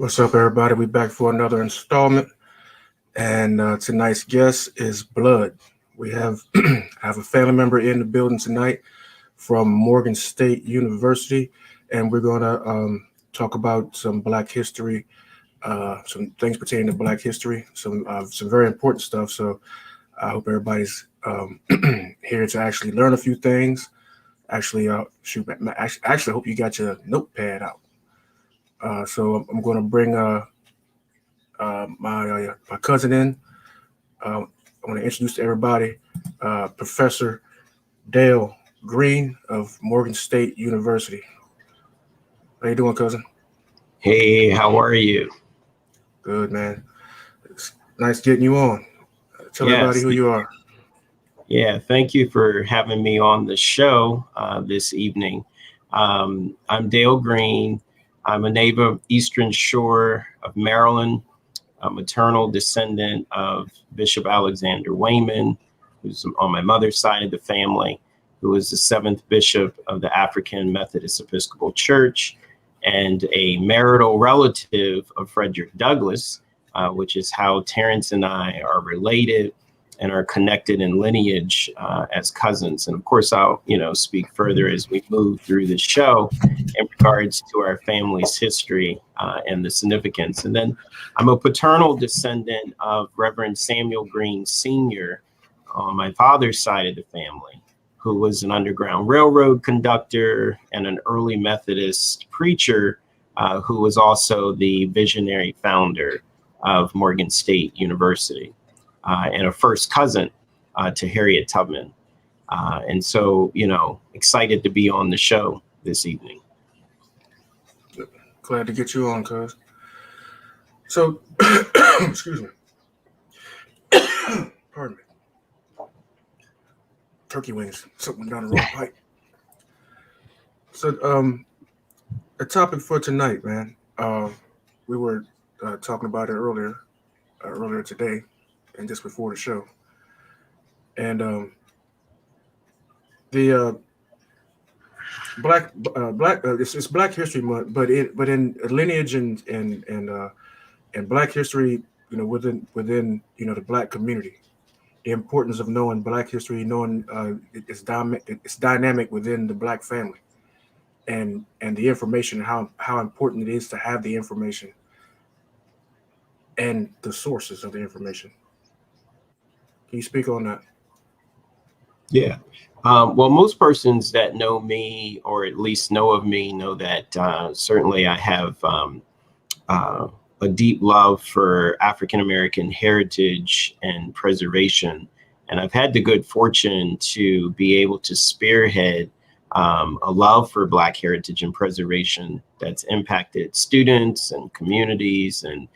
What's up, everybody? We're back for another installment, and tonight's guest is Blood. We have I have a family member in the building tonight from Morgan State University, and we're going to talk about some Black history, some things pertaining to Black history, some very important stuff. So I hope everybody's here to actually learn a few things. Actually, I hope you got your notepad out. So I'm going to bring my cousin in. I want to introduce to everybody Professor Dale Greene of Morgan State University. How you doing, cousin? Hey, how are you? Good, man. It's nice getting you on. Tell everybody who you are. Yeah, thank you for having me on the show this evening. I'm Dale Greene. I'm a native of Eastern Shore of Maryland, a maternal descendant of Bishop Alexander Wayman, who's on my mother's side of the family, who was the seventh bishop of the African Methodist Episcopal Church, and a marital relative of Frederick Douglass, which is how Terrence and I are related and are connected in lineage as cousins. And of course, I'll speak further as we move through the show in regards to our family's history and the significance. And then I'm a paternal descendant of Reverend Samuel Greene Sr. on my father's side of the family, who was an Underground Railroad conductor and an early Methodist preacher who was also the visionary founder of Morgan State University. And a first cousin to Harriet Tubman. And so, excited to be on the show this evening. Glad to get you on, cuz. So, excuse me. Pardon me. Turkey wings, something down the wrong pipe. So, the topic for tonight, man, we were talking about it earlier today, and just before the show, and the it's Black History Month, but in lineage and Black history, within the Black community, the importance of knowing Black history, knowing it's dynamic within the Black family, and the information, how important it is to have the information and the sources of the information. Can you speak on that? Yeah. Well, most persons that know me, or at least know of me, know that certainly I have a deep love for African-American heritage and preservation. And I've had the good fortune to be able to spearhead a love for Black heritage and preservation that's impacted students and communities and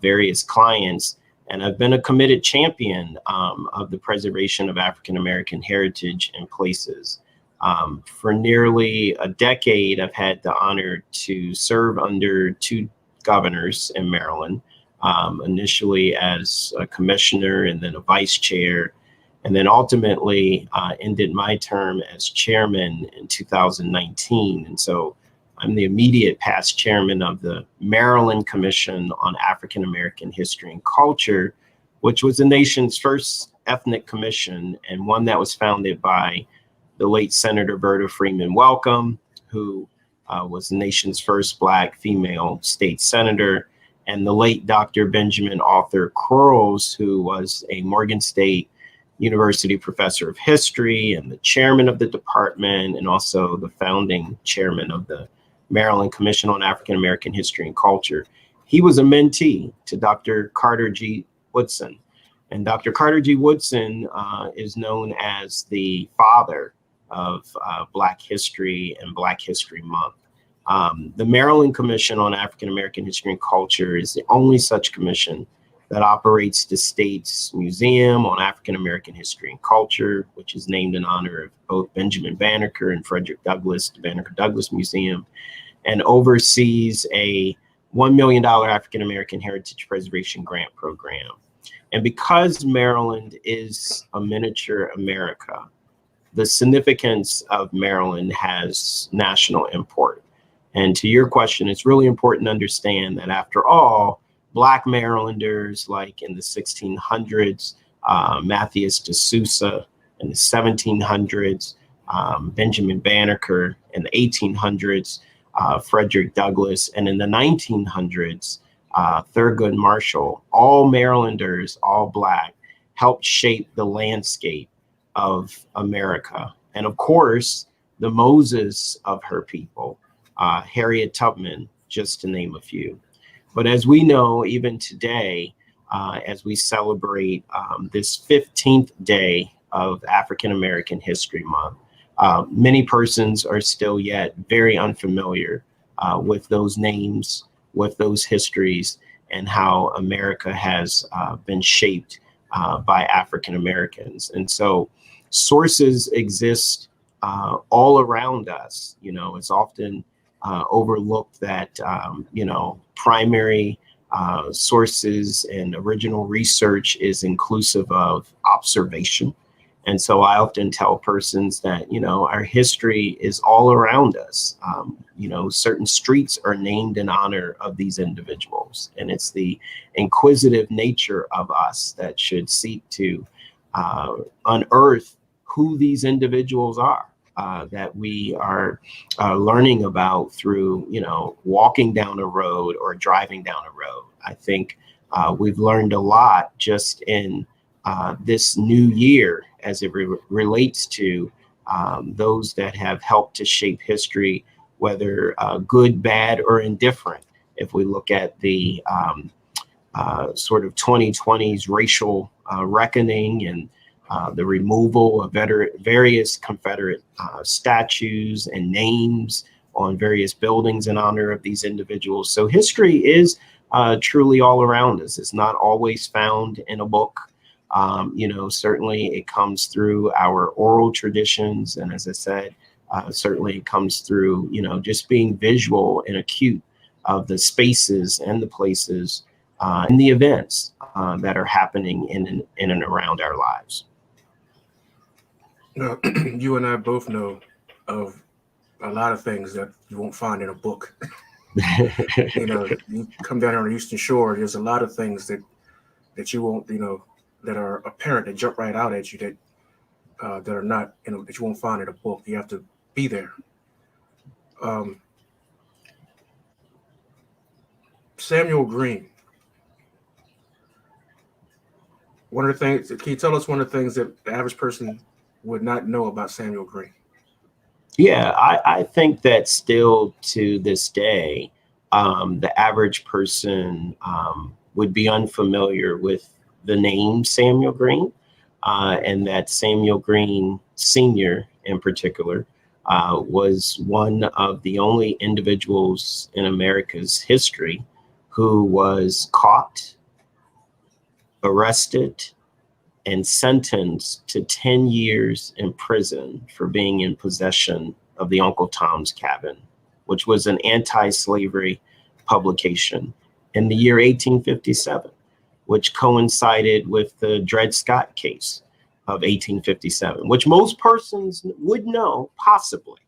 various clients. And I've been a committed champion of the preservation of African-American heritage and places. For nearly a decade, I've had the honor to serve under two governors in Maryland, initially as a commissioner and then a vice chair, and then ultimately ended my term as chairman in 2019. And so I'm the immediate past chairman of the Maryland Commission on African American History and Culture, which was the nation's first ethnic commission, and one that was founded by the late Senator Berta Freeman Welcome, who was the nation's first Black female state senator, and the late Dr. Benjamin Arthur Quarles, who was a Morgan State University professor of history and the chairman of the department, and also the founding chairman of the Maryland Commission on African American History and Culture. He was a mentee to Dr. Carter G. Woodson. And Dr. Carter G. Woodson is known as the father of Black history and Black History Month. The Maryland Commission on African American History and Culture is the only such commission that operates the state's Museum on African American History and Culture, which is named in honor of both Benjamin Banneker and Frederick Douglass, the Banneker Douglass Museum, and oversees a $1 million African American Heritage Preservation Grant Program. And because Maryland is a miniature America, the significance of Maryland has national import. And to your question, it's really important to understand that after all, Black Marylanders, like in the 1600s, Matthias de Sousa in the 1700s, Benjamin Banneker in the 1800s, Frederick Douglass, and in the 1900s, Thurgood Marshall, all Marylanders, all Black, helped shape the landscape of America. And of course, the Moses of her people, Harriet Tubman, just to name a few. But as we know, even today, as we celebrate this 15th day of African American History Month, many persons are still yet very unfamiliar with those names, with those histories, and how America has been shaped by African Americans. And so sources exist all around us. You know, it's often overlooked that, primary sources and original research is inclusive of observation. And so I often tell persons that, our history is all around us. Certain streets are named in honor of these individuals. And it's the inquisitive nature of us that should seek to unearth who these individuals are, that we are learning about through, walking down a road or driving down a road. I think we've learned a lot just in this new year as it relates to those that have helped to shape history, whether good, bad, or indifferent. If we look at the sort of 2020s racial reckoning and the removal of various Confederate statues and names on various buildings in honor of these individuals. So history is truly all around us. It's not always found in a book. Certainly it comes through our oral traditions. And as I said, certainly it comes through, just being visual and acute of the spaces and the places and the events that are happening in and around our lives. You and I both know of a lot of things that you won't find in a book. You come down here on the Eastern Shore, there's a lot of things that you won't, that are apparent, that jump right out at you that are not, that you won't find in a book. You have to be there. Samuel Greene. One of the things, can you tell us one of the things that the average person would not know about Samuel Greene? Yeah, I think that still to this day, the average person would be unfamiliar with the name Samuel Greene, and that Samuel Greene Sr. in particular was one of the only individuals in America's history who was caught, arrested, and sentenced to 10 years in prison for being in possession of the Uncle Tom's Cabin, which was an anti-slavery publication in the year 1857, which coincided with the Dred Scott case of 1857, which most persons would know, possibly,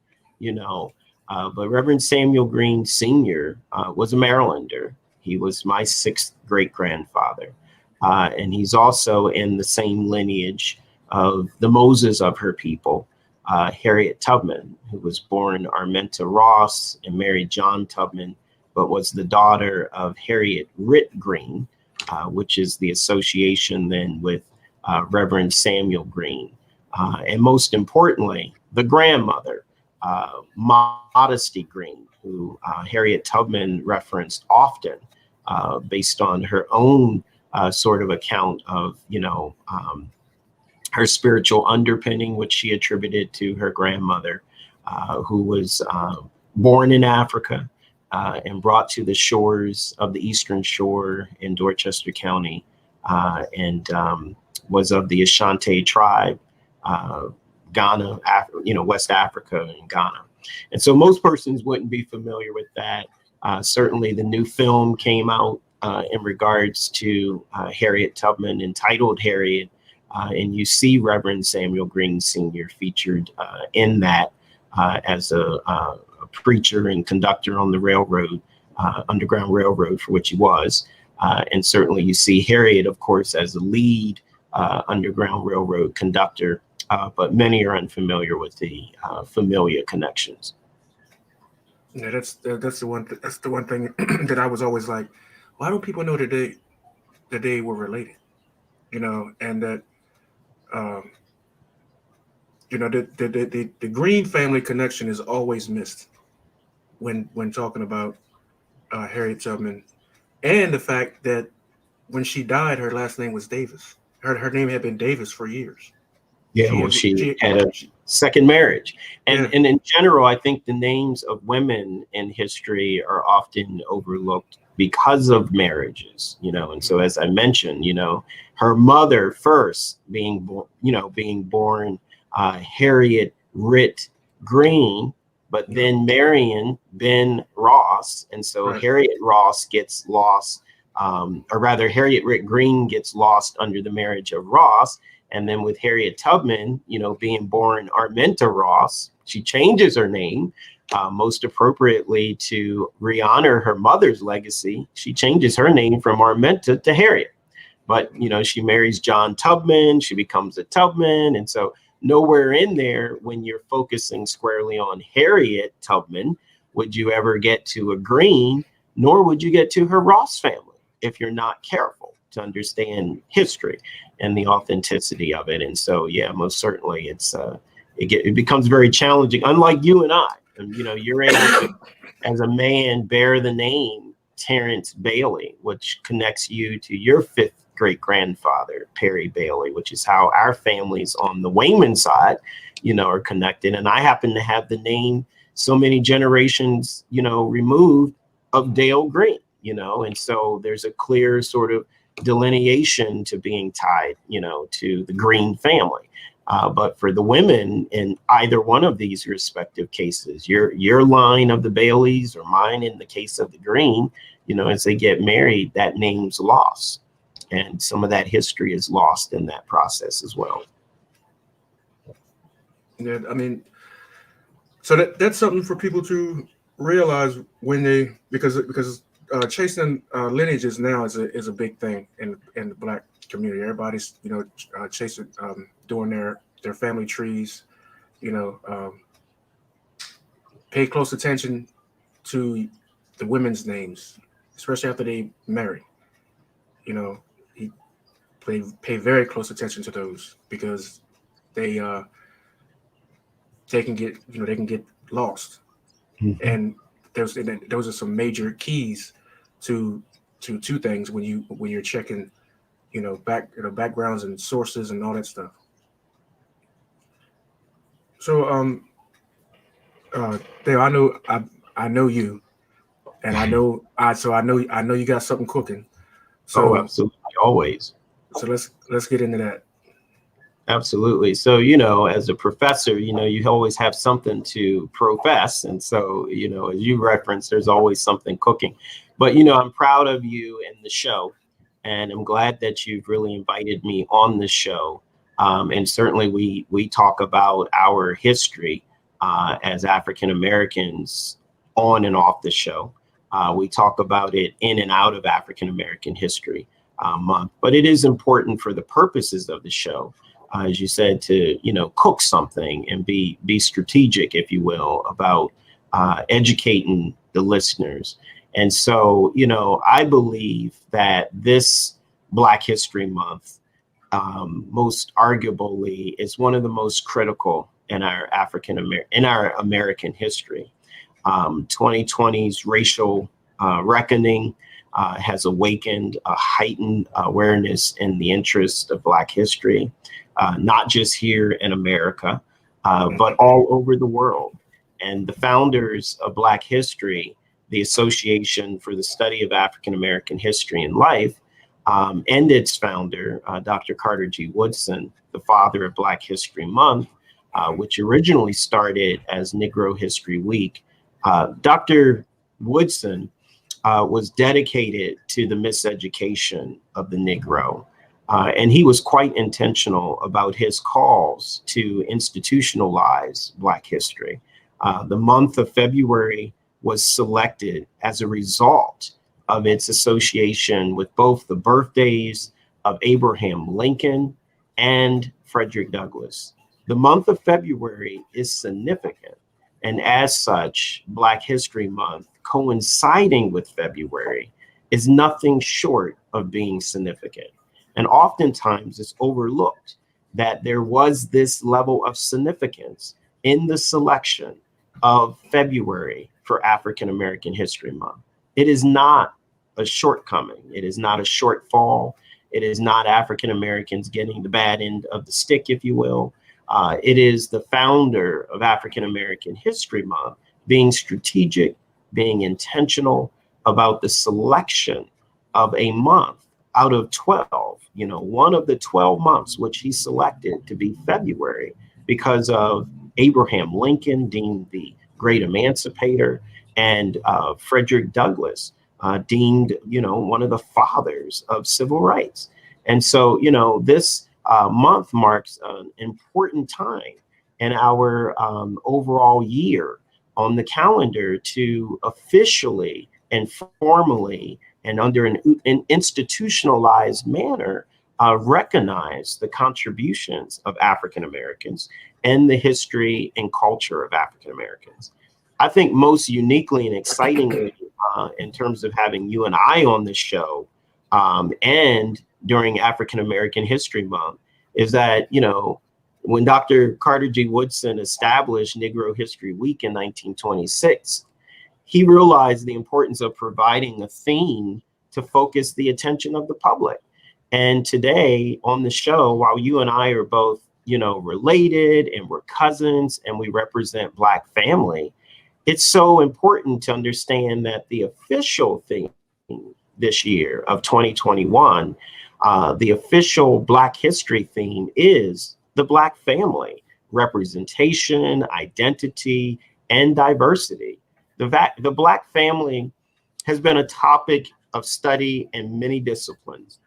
but Reverend Samuel Greene Sr. Was a Marylander. He was my sixth great-grandfather. And he's also in the same lineage of the Moses of her people, Harriet Tubman, who was born Armenta Ross and married John Tubman, but was the daughter of Harriet Ritt Greene, which is the association then with Reverend Samuel Greene. And most importantly, the grandmother, Modesty Greene, who Harriet Tubman referenced often based on her own sort of account of, her spiritual underpinning, which she attributed to her grandmother, who was born in Africa and brought to the shores of the Eastern Shore in Dorchester County, and was of the Ashanti tribe, Ghana, West Africa and Ghana. And so most persons wouldn't be familiar with that. Certainly the new film came out in regards to Harriet Tubman, entitled Harriet, and you see Reverend Samuel Greene Sr. featured in that as a a preacher and conductor on the railroad, Underground Railroad, for which he was. And certainly you see Harriet, of course, as a lead Underground Railroad conductor, but many are unfamiliar with the familia connections. Yeah, that's the one thing that I was always like, why don't people know that they were related? And that um, the Greene family connection is always missed when talking about Harriet Tubman, and the fact that when she died, her last name was Davis. Her name had been Davis for years. Yeah, well, she had a second marriage. And in general, I think the names of women in history are often overlooked because of marriages, and so as I mentioned, her mother first being born Harriet Ritt Greene, but then marrying Ben Ross. And so Harriet Ross gets lost, or rather Harriet Ritt Greene gets lost under the marriage of Ross. And then with Harriet Tubman, being born Arminta Ross, she changes her name, most appropriately to re-honor her mother's legacy. She changes her name from Arminta to Harriet. But, she marries John Tubman, she becomes a Tubman. And so nowhere in there, when you're focusing squarely on Harriet Tubman, would you ever get to a Greene, nor would you get to her Ross family if you're not careful to understand history and the authenticity of it. And so, yeah, most certainly it becomes very challenging, unlike you and I. And, you're able to, as a man, bear the name Terrence Bailey, which connects you to your fifth great grandfather, Perry Bailey, which is how our families on the Wayman side, are connected. And I happen to have the name so many generations, removed of Dale Greene, and so there's a clear sort of delineation to being tied, to the Greene family. But for the women in either one of these respective cases, your line of the Baileys or mine in the case of the Greene, as they get married, that name's lost. And some of that history is lost in that process as well. Yeah, I mean, so that's something for people to realize because chasing lineages now is a big thing in the Black community. Everybody's chasing, doing their family trees. Pay close attention to the women's names, especially after they marry. He pay very close attention to those because they can get lost. Mm-hmm. And those are some major keys to two things when you're checking backgrounds and sources and all that stuff. So Dale, I know you, and I know you got something cooking. So absolutely, always. So let's get into that. Absolutely. So, as a professor, you always have something to profess. And so, as you referenced, there's always something cooking. But, I'm proud of you and the show. And I'm glad that you've really invited me on the show. And certainly we talk about our history as African Americans on and off the show. We talk about it in and out of African American History Month. But it is important for the purposes of the show, as you said, to cook something and be strategic, if you will, about educating the listeners. And so, I believe that this Black History Month, most arguably, is one of the most critical in our American history. 2020's racial reckoning has awakened a heightened awareness in the interest of Black history. Not just here in America, but all over the world. And the founders of Black history, the Association for the Study of African American History and Life, and its founder, Dr. Carter G. Woodson, the father of Black History Month, which originally started as Negro History Week. Dr. Woodson was dedicated to the miseducation of the Negro. And he was quite intentional about his calls to institutionalize Black history. The month of February was selected as a result of its association with both the birthdays of Abraham Lincoln and Frederick Douglass. The month of February is significant, and as such, Black History Month coinciding with February is nothing short of being significant. And oftentimes it's overlooked that there was this level of significance in the selection of February for African American History Month. It is not a shortcoming. It is not a shortfall. It is not African Americans getting the bad end of the stick, if you will. It is the founder of African American History Month being strategic, being intentional about the selection of a month out of 12, one of the 12 months which he selected to be February because of Abraham Lincoln, deemed the great emancipator, and Frederick Douglass, deemed, one of the fathers of civil rights. And so, this month marks an important time in our overall year on the calendar to officially and formally and under an institutionalized manner recognize the contributions of African Americans and the history and culture of African Americans. I think most uniquely and excitingly, in terms of having you and I on this show and during African American History Month, is that, when Dr. Carter G. Woodson established Negro History Week in 1926, he realized the importance of providing a theme to focus the attention of the public. And today on the show, while you and I are both, related and we're cousins and we represent Black family, it's so important to understand that the official theme this year of 2021, the official Black history theme is the Black family, representation, identity, and diversity. The Black family has been a topic of study in many disciplines.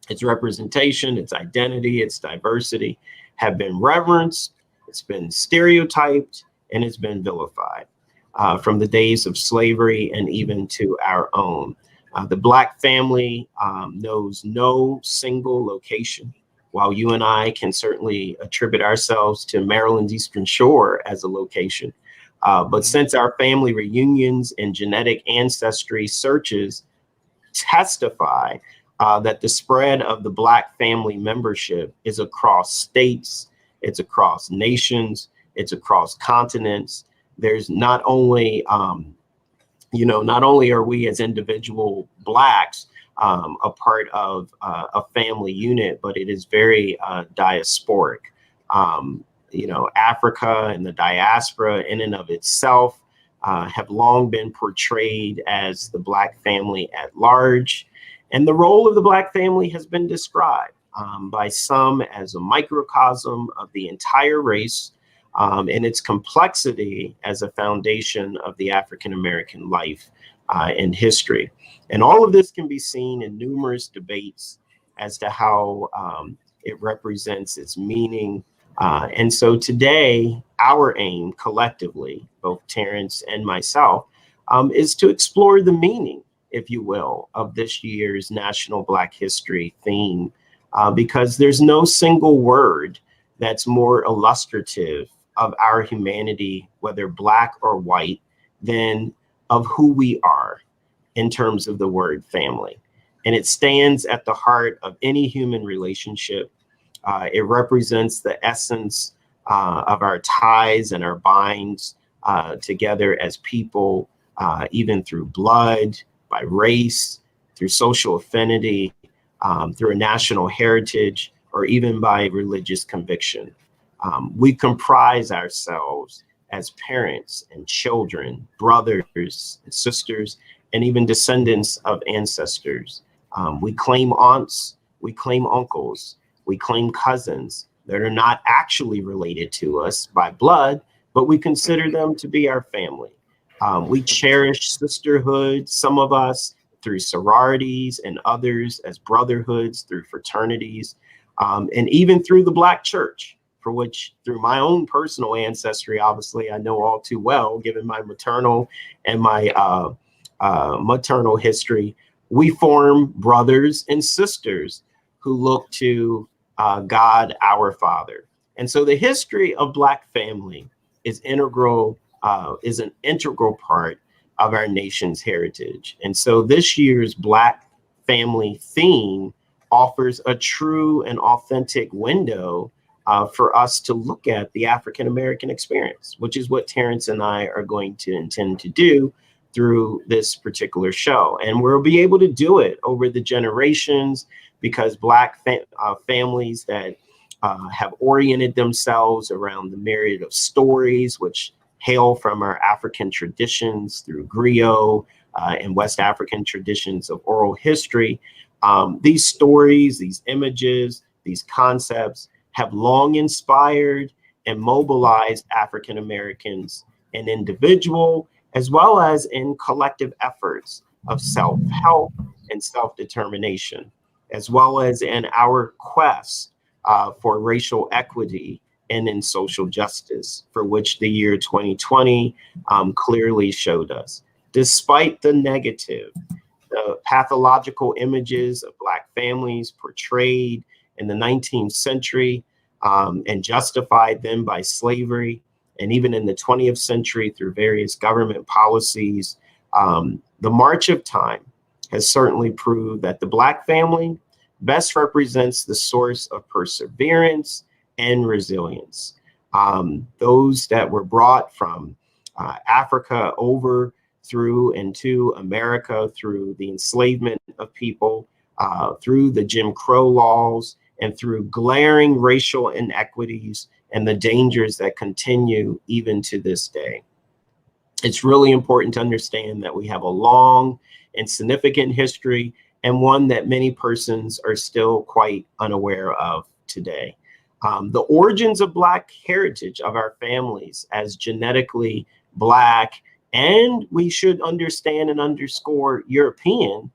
Its representation, its identity, its diversity have been reverenced, it's been stereotyped, and it's been vilified from the days of slavery and even to our own. The Black family knows no single location. While you and I can certainly attribute ourselves to Maryland's Eastern Shore as a location, but since our family reunions and genetic ancestry searches testify that the spread of the Black family membership is across states, it's across nations, it's across continents. There's not only, not only are we as individual Blacks a part of a family unit, but it is very diasporic. Africa and the diaspora in and of itself have long been portrayed as the Black family at large. And the role of the Black family has been described by some as a microcosm of the entire race and its complexity as a foundation of the African American life and history. And all of this can be seen in numerous debates as to how it represents its meaning. And so today, our aim collectively, both Terrence and myself, is to explore the meaning, if you will, of this year's National Black History theme, because there's no single word that's more illustrative of our humanity, whether Black or white, than of who we are in terms of the word family. And it stands at the heart of any human relationship. It represents the essence of our ties and our binds together as people, even through blood, by race, through social affinity, through a national heritage, or even by religious conviction. We comprise ourselves as parents and children, brothers and sisters, and even descendants of ancestors. We claim aunts, we claim uncles, we claim cousins that are not actually related to us by blood, but we consider them to be our family. We cherish sisterhood, some of us through sororities and others as brotherhoods through fraternities, and even through the Black church. for which through my own personal ancestry, obviously I know all too well, given my maternal and my maternal history, we form brothers and sisters who look to God, our Father. And so the history of Black family is is an integral part of our nation's heritage. And so this year's Black family theme offers a true and authentic window for us to look at the African American experience, which is what Terrence and I are going to intend to do through this particular show. And we'll be able to do it over the generations because Black families that have oriented themselves around the myriad of stories which hail from our African traditions through griot and West African traditions of oral history. These stories, these images, these concepts have long inspired and mobilized African Americans in individual as well as in collective efforts of self-help and self-determination, as well as in our quest for racial equity and in social justice, for which the year 2020 clearly showed us. Despite the negative, the pathological images of Black families portrayed in the 19th century and justified then by slavery, and even in the 20th century through various government policies, the march of time has certainly proved that the Black family best represents the source of perseverance and resilience. Those that were brought from Africa over through into America through the enslavement of people, through the Jim Crow laws, and through glaring racial inequities and the dangers that continue even to this day. It's really important to understand that we have a long and significant history and one that many persons are still quite unaware of today. The origins of Black heritage of our families as genetically Black, and we should understand and underscore European,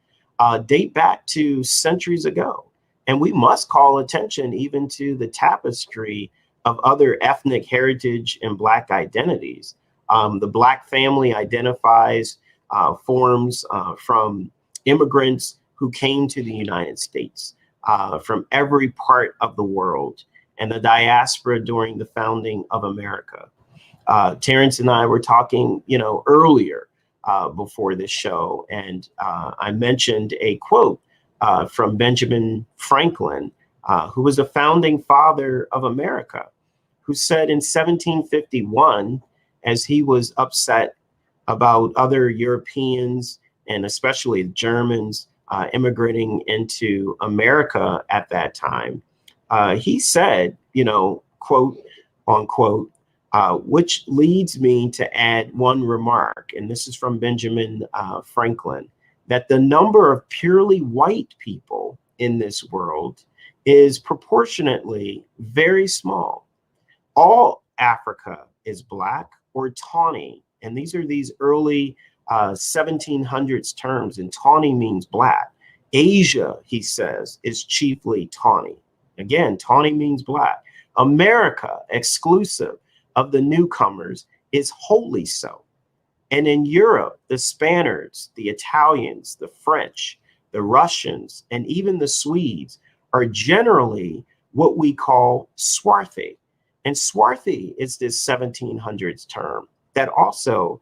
date back to centuries ago. And we must call attention even to the tapestry of other ethnic heritage and Black identities. The Black family identifies forms from immigrants who came to the United States from every part of the world and the diaspora during the founding of America. Terrence and I were talking, earlier before this show, and I mentioned a quote from Benjamin Franklin, who was the founding father of America, who said in 1751, as he was upset about other Europeans and especially Germans immigrating into America at that time, he said, quote unquote, which leads me to add one remark, and this is from Benjamin Franklin, that the number of purely white people in this world is proportionately very small. All Africa is Black or tawny, and these are these early 1700s terms, and tawny means Black. Asia, he says, is chiefly tawny. Again, tawny means Black. America, exclusive of the newcomers, is wholly so. And in Europe, the Spaniards, the Italians, the French, the Russians, and even the Swedes are generally what we call swarthy. And swarthy is this 1700s term that also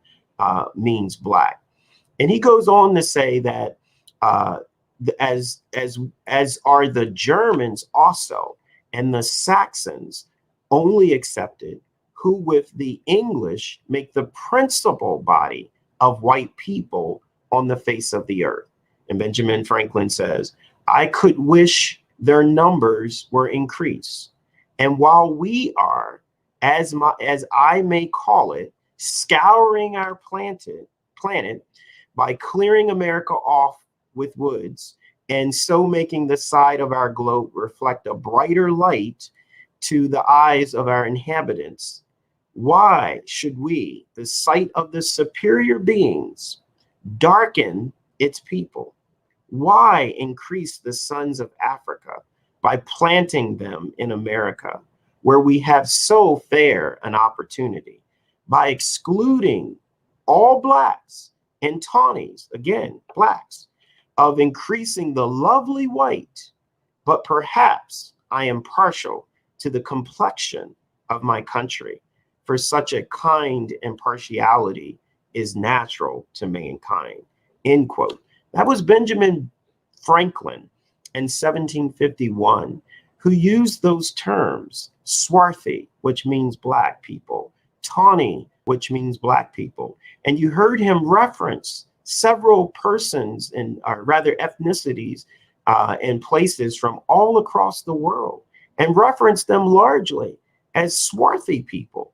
means Black. And he goes on to say that as are the Germans also, and the Saxons only accepted, who with the English make the principal body of white people on the face of the earth. And Benjamin Franklin says, I could wish their numbers were increased. And while we are, as I may call it, scouring our planet by clearing America off with woods, and so making the side of our globe reflect a brighter light to the eyes of our inhabitants, why should we, the sight of the superior beings, darken its people? Why increase the sons of Africa by planting them in America? where we have so fair an opportunity by excluding all blacks and tawnies, again, blacks, of increasing the lovely white, but perhaps I am partial to the complexion of my country, for such a kind impartiality is natural to mankind, end quote. That was Benjamin Franklin in 1751, who used those terms, swarthy, which means black people, tawny, which means black people. And you heard him reference several persons and or rather ethnicities and places from all across the world and reference them largely as swarthy people,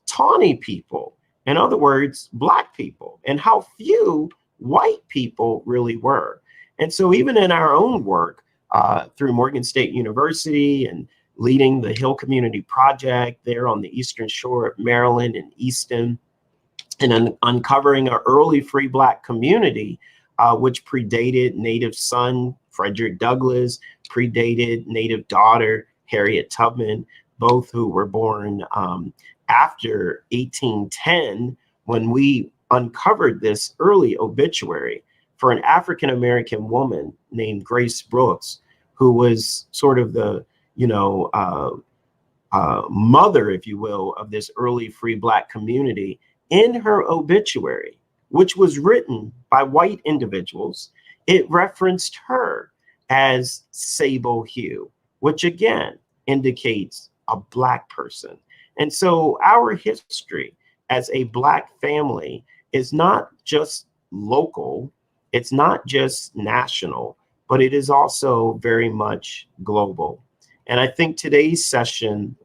tawny people, in other words, black people, and how few white people really were. And so even in our own work through Morgan State University and leading the Hill Community Project there on the Eastern Shore of Maryland and Easton, and uncovering an early free black community, which predated native son Frederick Douglass, predated native daughter Harriet Tubman, both who were born after 1810, when we uncovered this early obituary for an African-American woman named Grace Brooks, who was sort of the, mother, if you will, of this early free black community. In her obituary, which was written by white individuals, it referenced her as sable hue, which again indicates a black person. And so our history as a black family is not just local, it's not just national, but it is also very much global. And I think today's session,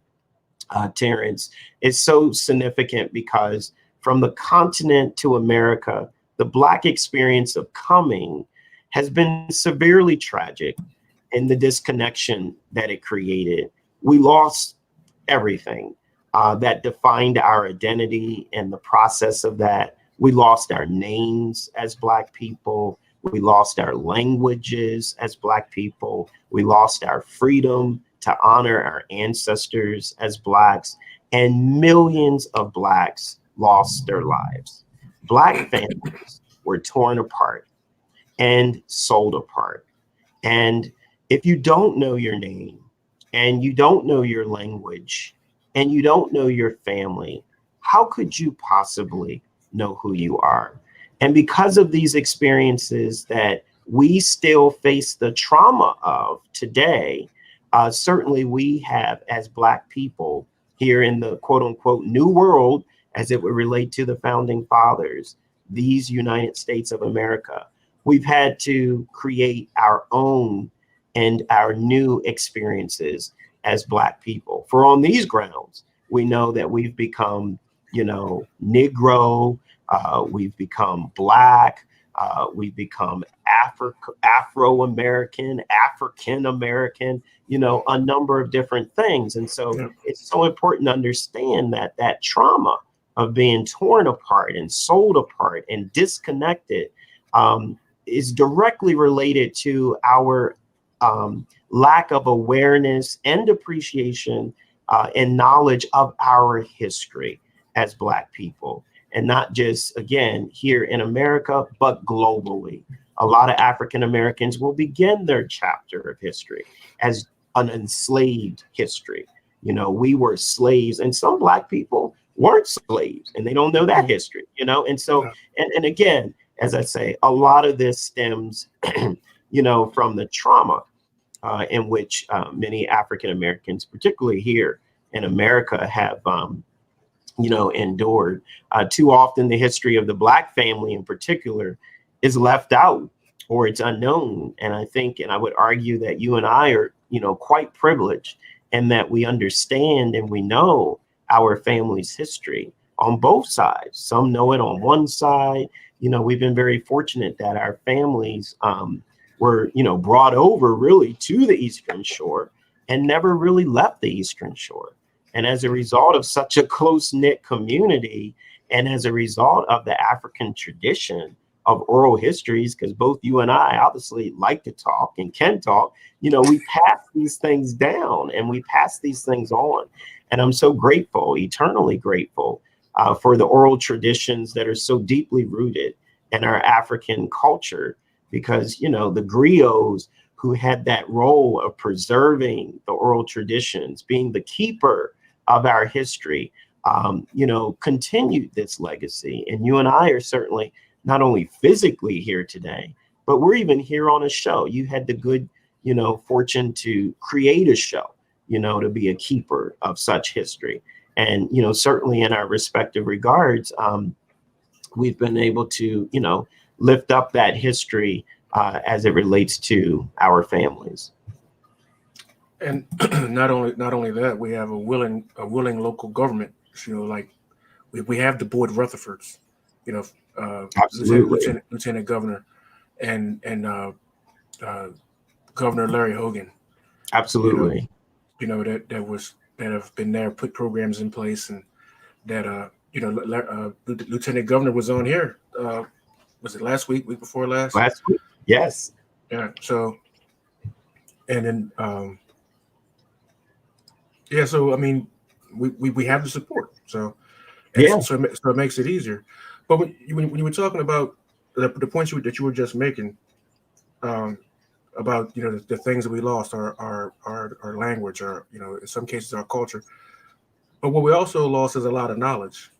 Terrence, is so significant because from the continent to America, the black experience of coming has been severely tragic in the disconnection that it created. We lost everything that defined our identity in the process of that. We lost our names as black people. We lost our languages as black people. We lost our freedom to honor our ancestors as blacks, and millions of blacks lost their lives. Black families were torn apart and sold apart. And if you don't know your name and you don't know your language and you don't know your family, how could you possibly know who you are? And because of these experiences that we still face the trauma of today, certainly we have, as black people here in the quote unquote new world, as it would relate to the founding fathers, these United States of America, we've had to create our own and our new experiences as black people. For on these grounds, we know that we've become, Negro, we've become black, we've become Afro-American, African-American, a number of different things. And so it's so important to understand that that trauma of being torn apart and sold apart and disconnected is directly related to our lack of awareness and appreciation and knowledge of our history as black people. And not just, again, here in America, but globally. A lot of African Americans will begin their chapter of history as an enslaved history. We were slaves, and some black people weren't slaves, and they don't know that history, And so, and again, as I say, a lot of this stems, from the trauma in which many African Americans, particularly here in America, have endured. Too often the history of the black family in particular is left out or it's unknown. And I think, and I would argue that you and I are, quite privileged in that we understand and we know our family's history on both sides. Some know it on one side. We've been very fortunate that our families were, brought over really to the Eastern Shore and never really left the Eastern Shore. And as a result of such a close-knit community, and as a result of the African tradition of oral histories, because both you and I obviously like to talk and can talk, we pass these things down and we pass these things on. And I'm so grateful, eternally grateful, for the oral traditions that are so deeply rooted in our African culture, because, the griots who had that role of preserving the oral traditions, being the keeper of our history, continued this legacy. And you and I are certainly not only physically here today, but we're even here on a show. You had the good, fortune to create a show, to be a keeper of such history. And, certainly in our respective regards, we've been able to, lift up that history as it relates to our families. And not only that, we have a willing local government. Like we have the Board of Rutherfords, Absolutely. Lieutenant Governor and Governor Larry Hogan. Absolutely. That have been there, put programs in place, and that Lieutenant Governor was on here. Was it last week before last? Last week, yes. Yeah. So, and then so I mean, we have the support. So, so it makes it easier. But when you were talking about the points that you were just making, about the things that we lost, our language, or in some cases our culture, but what we also lost is a lot of knowledge.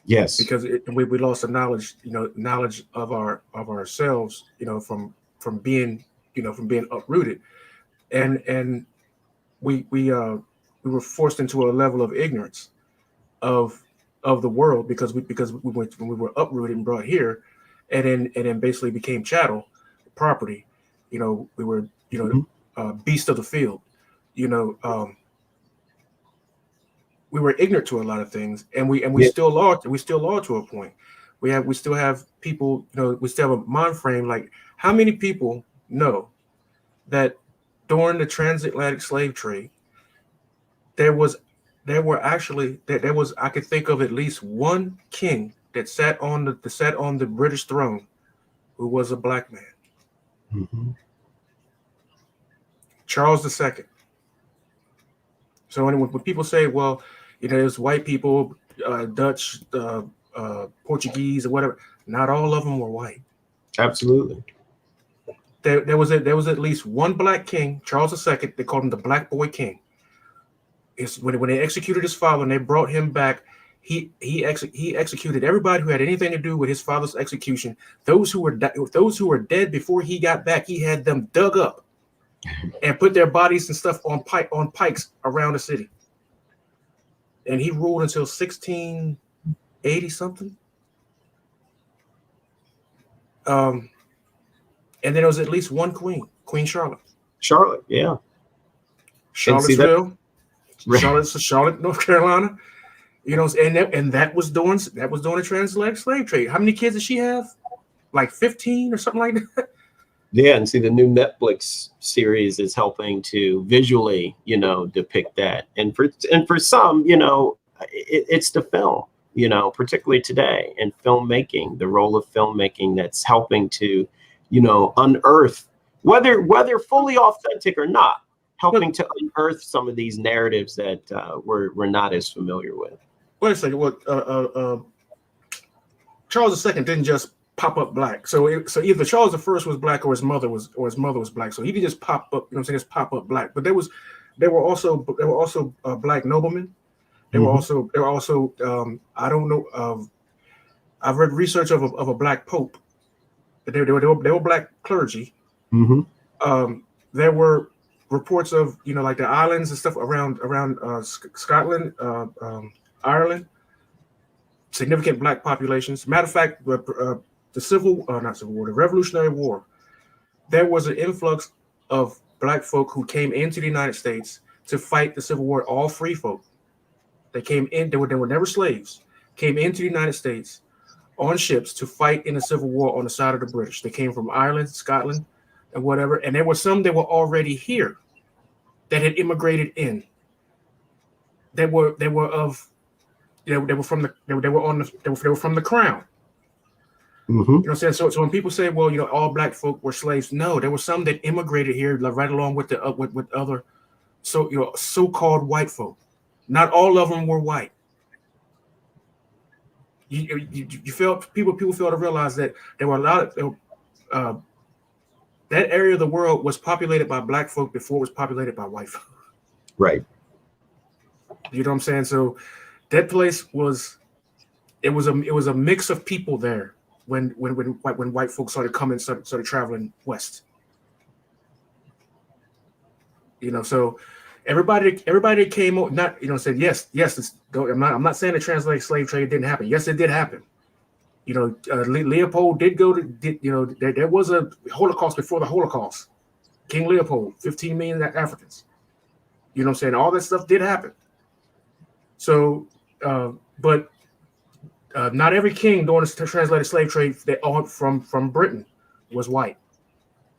Yes, because we lost the knowledge, knowledge of ourselves, from being uprooted, and we were forced into a level of ignorance of the world because when we were uprooted and brought here, and then basically became chattel property. We were beast of the field. We were ignorant to a lot of things, and we still are to a point. We still have people, we still have a mind frame. Like, how many people know that during the transatlantic slave trade, there was I could think of at least one king that sat on the British throne who was a black man. Mm-hmm. Charles II. So when people say, well, there's white people, Dutch, Portuguese, or whatever, not all of them were white. Absolutely. There was at least one black king, Charles II. They called him the Black Boy King. It's when they executed his father and they brought him back, he executed everybody who had anything to do with his father's execution. Those who were dead before he got back, he had them dug up and put their bodies and stuff on pikes around the city. And he ruled until 1680 something. And then there was at least one queen, Queen Charlotte. Charlotte, yeah. Charlottesville, Charlotte, North Carolina. And that was during the transatlantic slave trade. How many kids did she have? Like 15 or something like that. Yeah, and see, the new Netflix series is helping to visually, depict that. And for some, it's the film, particularly today, and filmmaking, the role of filmmaking that's helping to, unearth, whether fully authentic or not, helping to unearth some of these narratives that we're not as familiar with. Wait a second. Well, Charles II didn't just pop up black. So either Charles I was black or his mother was black. So he didn't just pop up, just pop up black. But there were also black noblemen. There were also I don't know. I've read research of a black pope. They were black clergy. Mm-hmm. There were reports of like the islands and stuff around Scotland, Ireland. Significant black populations. Matter of fact, the Revolutionary War, there was an influx of black folk who came into the United States to fight the Civil War. All free folk. They came in. They were never slaves. Came into the United States on ships to fight in the Civil War on the side of the British. They came from Ireland, Scotland, and whatever. And there were some that were already here that had immigrated in. They were from the crown. Mm-hmm. You know what I'm saying? So when people say, well, all black folk were slaves, no, there were some that immigrated here right along with the with other so-called white folk. Not all of them were white. You felt people fail to realize that there were a lot of that area of the world was populated by black folk before it was populated by white folk. Right. You know what I'm saying? So that place was it was a mix of people there when white folks started traveling west. So everybody came out, not said yes. I'm not saying the translated slave trade didn't happen. Yes, it did happen. Leopold did go to there was a Holocaust before the Holocaust. King Leopold, 15 million Africans. You know what I'm saying? All that stuff did happen. So, but not every king during the translated slave trade that all from Britain was white.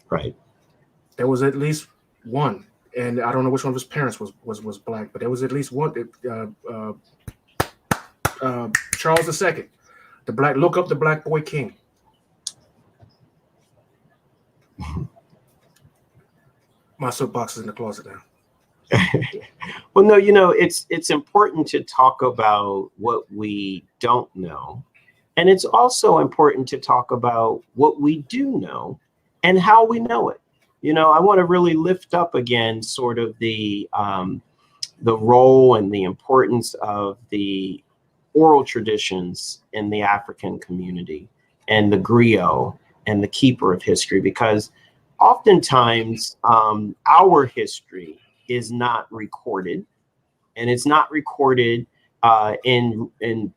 Right. There was at least one, and I don't know which one of his parents was black, but there was at least one. Charles II, look up the Black Boy King. My soapbox is in the closet now. Well, no, it's important to talk about what we don't know. And it's also important to talk about what we do know and how we know it. I want to really lift up again sort of the role and the importance of the oral traditions in the African community and the griot and the keeper of history, because oftentimes our history is not recorded, and it's not recorded in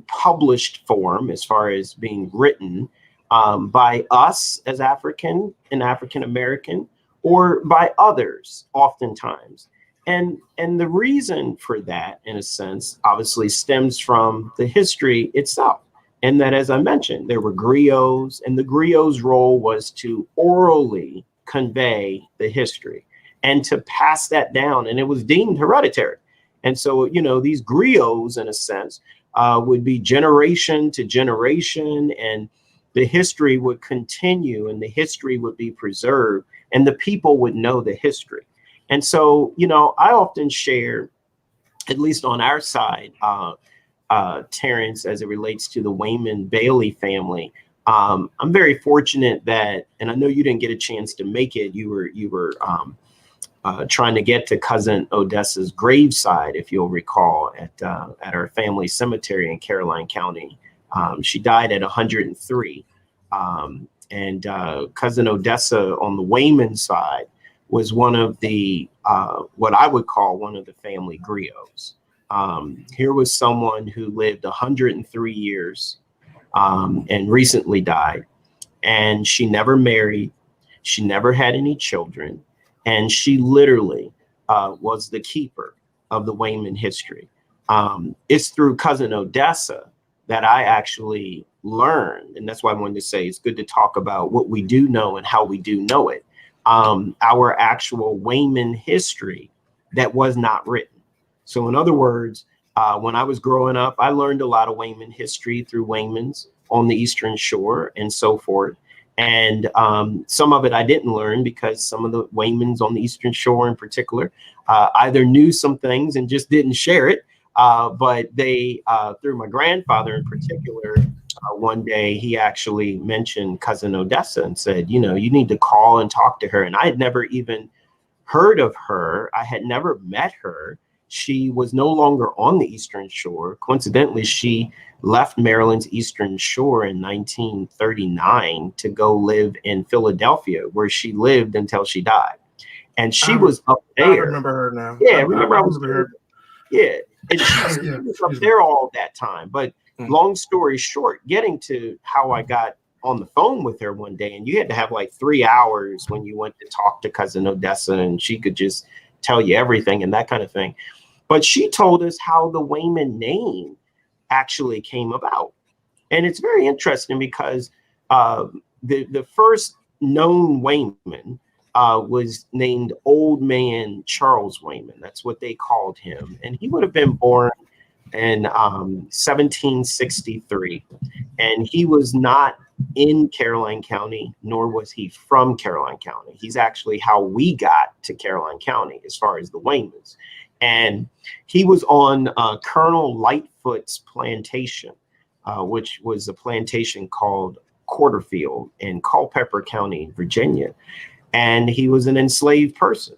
published form as far as being written by us as African American, or by others oftentimes. And the reason for that, in a sense, obviously stems from the history itself. And that, as I mentioned, there were griots, and the griot's role was to orally convey the history and to pass that down. And it was deemed hereditary. And so, these griots, in a sense, would be generation to generation, and the history would continue, and the history would be preserved, and the people would know the history. And so, I often share, at least on our side, Terrence, as it relates to the Wayman Bailey family. I'm very fortunate that, and I know you didn't get a chance to make it. You were trying to get to cousin Odessa's graveside, if you'll recall, at our family cemetery in Caroline County. She died at 103. And cousin Odessa on the Wayman side was one of the, what I would call one of the family griots. Here was someone who lived 103 years and recently died. And she never married. She never had any children. And she literally was the keeper of the Wayman history. It's through cousin Odessa that I actually learned, and that's why I wanted to say it's good to talk about what we do know and how we do know it. Our actual Wayman history that was not written. So in other words, when I was growing up, I learned a lot of Wayman history through Waymans on the Eastern Shore and so forth. And some of it I didn't learn because some of the Waymans on the Eastern Shore in particular either knew some things and just didn't share it. But they, through my grandfather in particular, one day he actually mentioned cousin Odessa and said, you need to call and talk to her. And I had never even heard of her. I had never met her. She was no longer on the Eastern Shore. Coincidentally, she left Maryland's Eastern Shore in 1939 to go live in Philadelphia, where she lived until she died. And she was up there. I remember her now. Yeah, remember I was her. Yeah, and she was up there all that time. But long story short, getting to how I got on the phone with her one day, and you had to have like 3 hours when you went to talk to cousin Odessa, and she could just tell you everything and that kind of thing. But she told us how the Wayman name actually came about. And it's very interesting because the first known Wayman was named Old Man Charles Wayman. That's what they called him. And he would have been born in 1763, and he was not in Caroline County, nor was he from Caroline County. He's actually how we got to Caroline County as far as the Waymans. And he was on Colonel Lightfoot's plantation, which was a plantation called Quarterfield in Culpeper County, Virginia. And he was an enslaved person.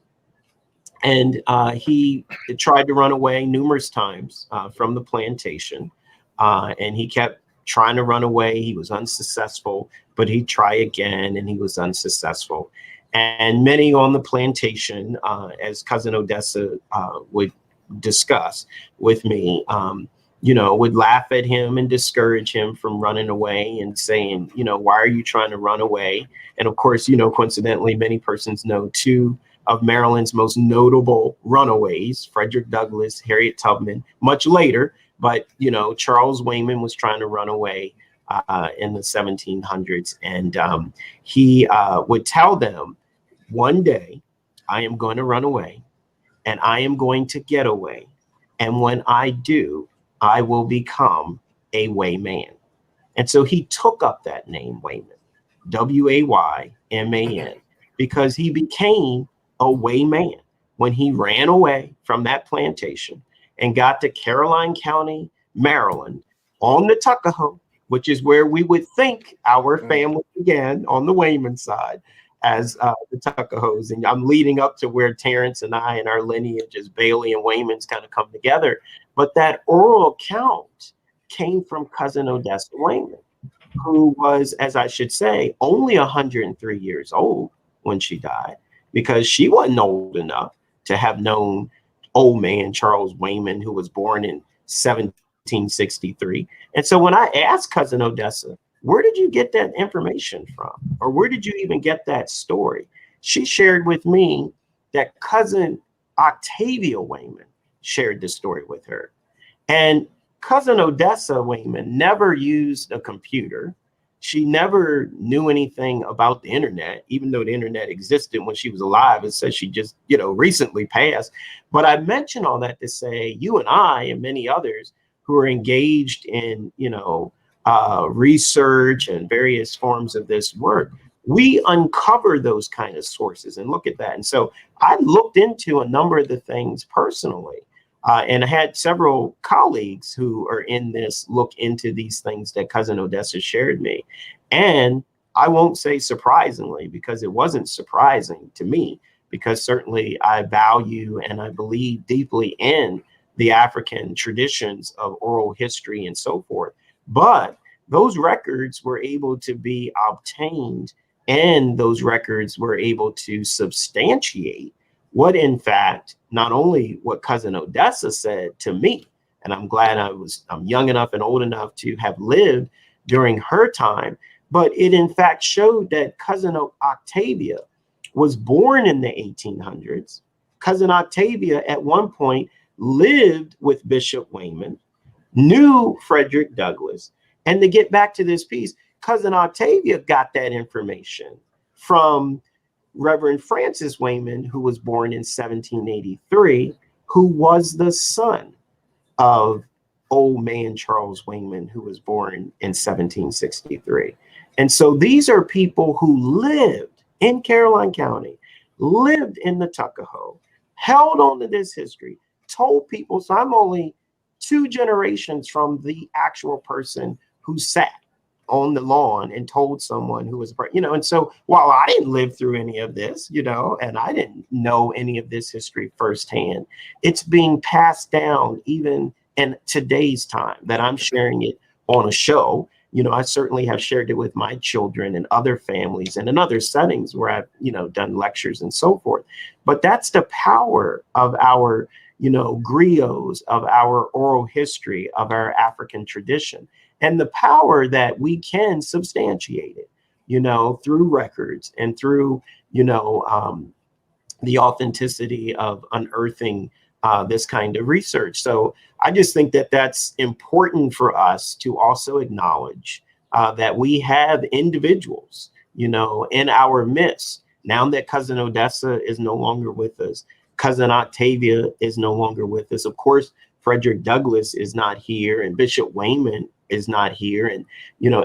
And he tried to run away numerous times from the plantation. And he kept trying to run away. He was unsuccessful, but he'd try again, and he was unsuccessful. And many on the plantation, as Cousin Odessa would discuss with me, would laugh at him and discourage him from running away and saying, why are you trying to run away? And of course, coincidentally, many persons know two of Maryland's most notable runaways, Frederick Douglass, Harriet Tubman, much later. But, Charles Wayman was trying to run away in the 1700s. And he would tell them, one day I am going to run away and I am going to get away. And when I do, I will become a Wayman. And so he took up that name, Wayman, Wayman, because he became a Wayman when he ran away from that plantation and got to Caroline County, Maryland, on the Tuckahoe, which is where we would think our family began on the Wayman side as the Tuckahoes. And I'm leading up to where Terrence and I and our lineage as Bailey and Waymans kind of come together. But that oral account came from Cousin Odessa Wayman, who was, as I should say, only 103 years old when she died, because she wasn't old enough to have known old man Charles Wayman, who was born in 1763. And so when I asked Cousin Odessa, where did you get that information from? Or where did you even get that story? She shared with me that Cousin Octavia Wayman shared the story with her. And Cousin Odessa Wayman never used a computer. She never knew anything about the internet, even though the internet existed when she was alive. It says she just, recently passed. But I mention all that to say you and I and many others who are engaged in, research and various forms of this work, we uncover those kind of sources and look at that. And so I looked into a number of the things personally. And I had several colleagues who are in this look into these things that Cousin Odessa shared me. And I won't say surprisingly, because it wasn't surprising to me, because certainly I value and I believe deeply in the African traditions of oral history and so forth. But those records were able to be obtained, and those records were able to substantiate what, in fact, not only what Cousin Odessa said to me, and I'm glad I'm young enough and old enough to have lived during her time, but it in fact showed that Cousin Octavia was born in the 1800s. Cousin Octavia at one point lived with Bishop Wayman, knew Frederick Douglass. And to get back to this piece, Cousin Octavia got that information from Reverend Francis Wayman, who was born in 1783, who was the son of old man Charles Wayman, who was born in 1763. And so these are people who lived in Caroline County, lived in the Tuckahoe, held on to this history, told people. So I'm only 2 generations from the actual person who sat on the lawn and told someone who was, and so while I didn't live through any of this, and I didn't know any of this history firsthand, it's being passed down even in today's time that I'm sharing it on a show. I certainly have shared it with my children and other families and in other settings where I've, done lectures and so forth. But that's the power of our, griots, of our oral history, of our African tradition. And the power that we can substantiate it, through records and through, the authenticity of unearthing this kind of research. So I just think that that's important for us to also acknowledge that we have individuals, in our midst. Now that Cousin Odessa is no longer with us, Cousin Octavia is no longer with us. Of course, Frederick Douglass is not here, and Bishop Wayman is not here, and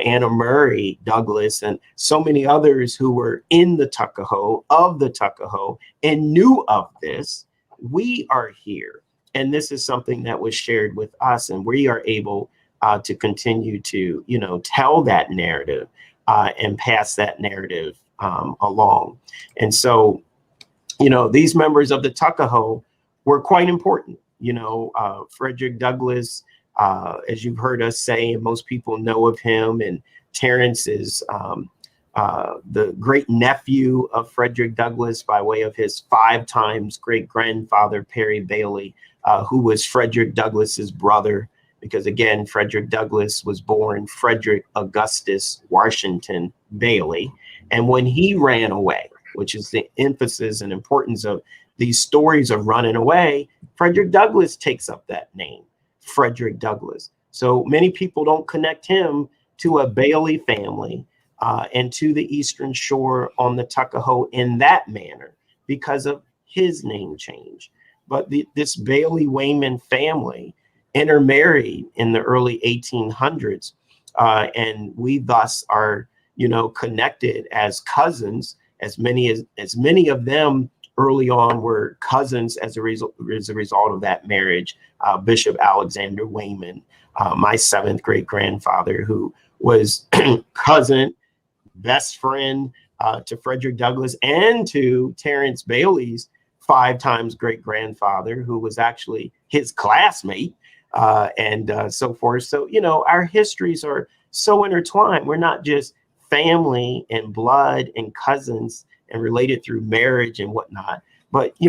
Anna Murray Douglass and so many others who were in the Tuckahoe, of the Tuckahoe, and knew of this. We are here, and this is something that was shared with us, and we are able to continue to tell that narrative and pass that narrative along. And so these members of the Tuckahoe were quite important. Frederick Douglass, as you've heard us say, and most people know of him, and Terrence is the great nephew of Frederick Douglass by way of his 5 times great grandfather, Perry Bailey, who was Frederick Douglass's brother, because again, Frederick Douglass was born Frederick Augustus Washington Bailey. And when he ran away, which is the emphasis and importance of these stories of running away, Frederick Douglass takes up that name, Frederick Douglass. So many people don't connect him to a Bailey family and to the Eastern Shore on the Tuckahoe in that manner because of his name change. But this Bailey Wayman family intermarried in the early 1800s, and we thus are, connected as cousins. As many of them early on were cousins as a result of that marriage. Bishop Alexander Wayman, my 7th great grandfather, who was cousin, best friend to Frederick Douglass and to Terrence Bailey's 5 times great grandfather, who was actually his classmate, and so forth. So, our histories are so intertwined. We're not just family and blood and cousins and related through marriage and whatnot, but we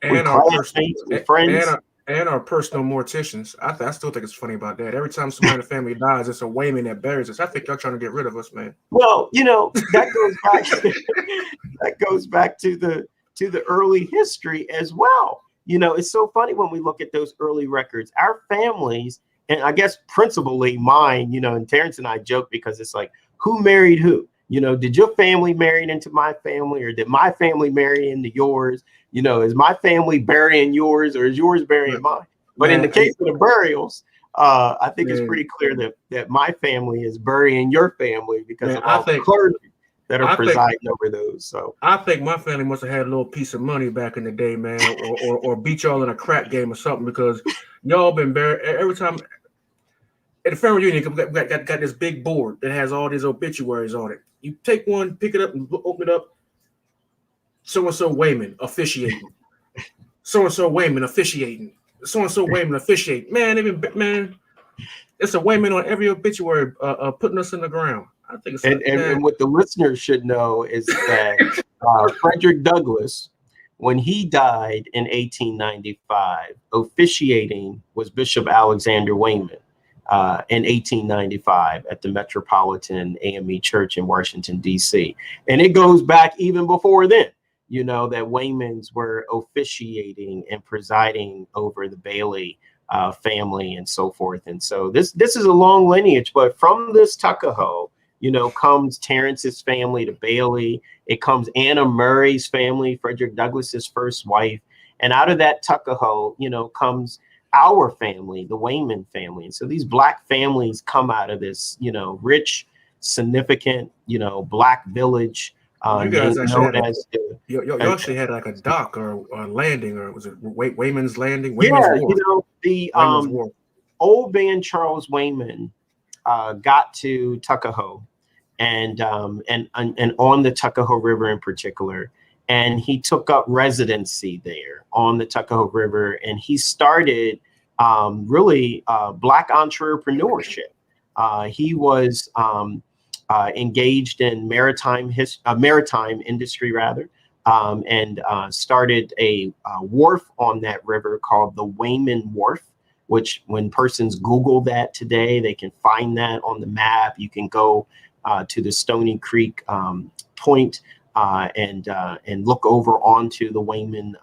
classmates, we're friends, and our personal morticians. I still think it's funny about that. Every time somebody in the family dies, it's a Wayman that buries us. I think y'all trying to get rid of us, man. Well, that goes back that goes back to the early history as well. It's so funny when we look at those early records. Our families, and I guess principally mine, and Terrence and I joke because it's like, who married who? Did your family marry into my family, or did my family marry into yours? Is my family burying yours, or is yours burying mine? But in the case of the burials, I think it's pretty clear that my family is burying your family because of all the clergy that are presiding over those. So I think my family must have had a little piece of money back in the day, man, or beat y'all in a crack game or something, because y'all been buried every time. At the family reunion, got this big board that has all these obituaries on it. You take one, pick it up, and open it up. So-and-so Wayman officiating. So-and-so Wayman officiating. So-and-so Wayman officiating. Man, it's a Wayman on every obituary putting us in the ground. I think it's and what the listeners should know is that Frederick Douglass, when he died in 1895, officiating was Bishop Alexander Wayman. In 1895 at the Metropolitan AME Church in Washington, D.C. And it goes back even before then, that Waymans were officiating and presiding over the Bailey family and so forth. And so this is a long lineage, but from this Tuckahoe, comes Terrence's family to Bailey. It comes Anna Murray's family, Frederick Douglass's first wife. And out of that Tuckahoe, comes our family, the Wayman family. And so these Black families come out of this, rich, significant, Black village. You guys y'all actually had like a dock or a landing, or was it Wayman's Landing? Wayman's Wharf. The old man Charles Wayman got to Tuckahoe and on the Tuckahoe River in particular. And he took up residency there on the Tuckahoe River, and he started really Black entrepreneurship. He was engaged in maritime industry rather, and started a wharf on that river called the Wayman Wharf, which when persons Google that today, they can find that on the map. You can go to the Stony Creek point and look over onto the Wayman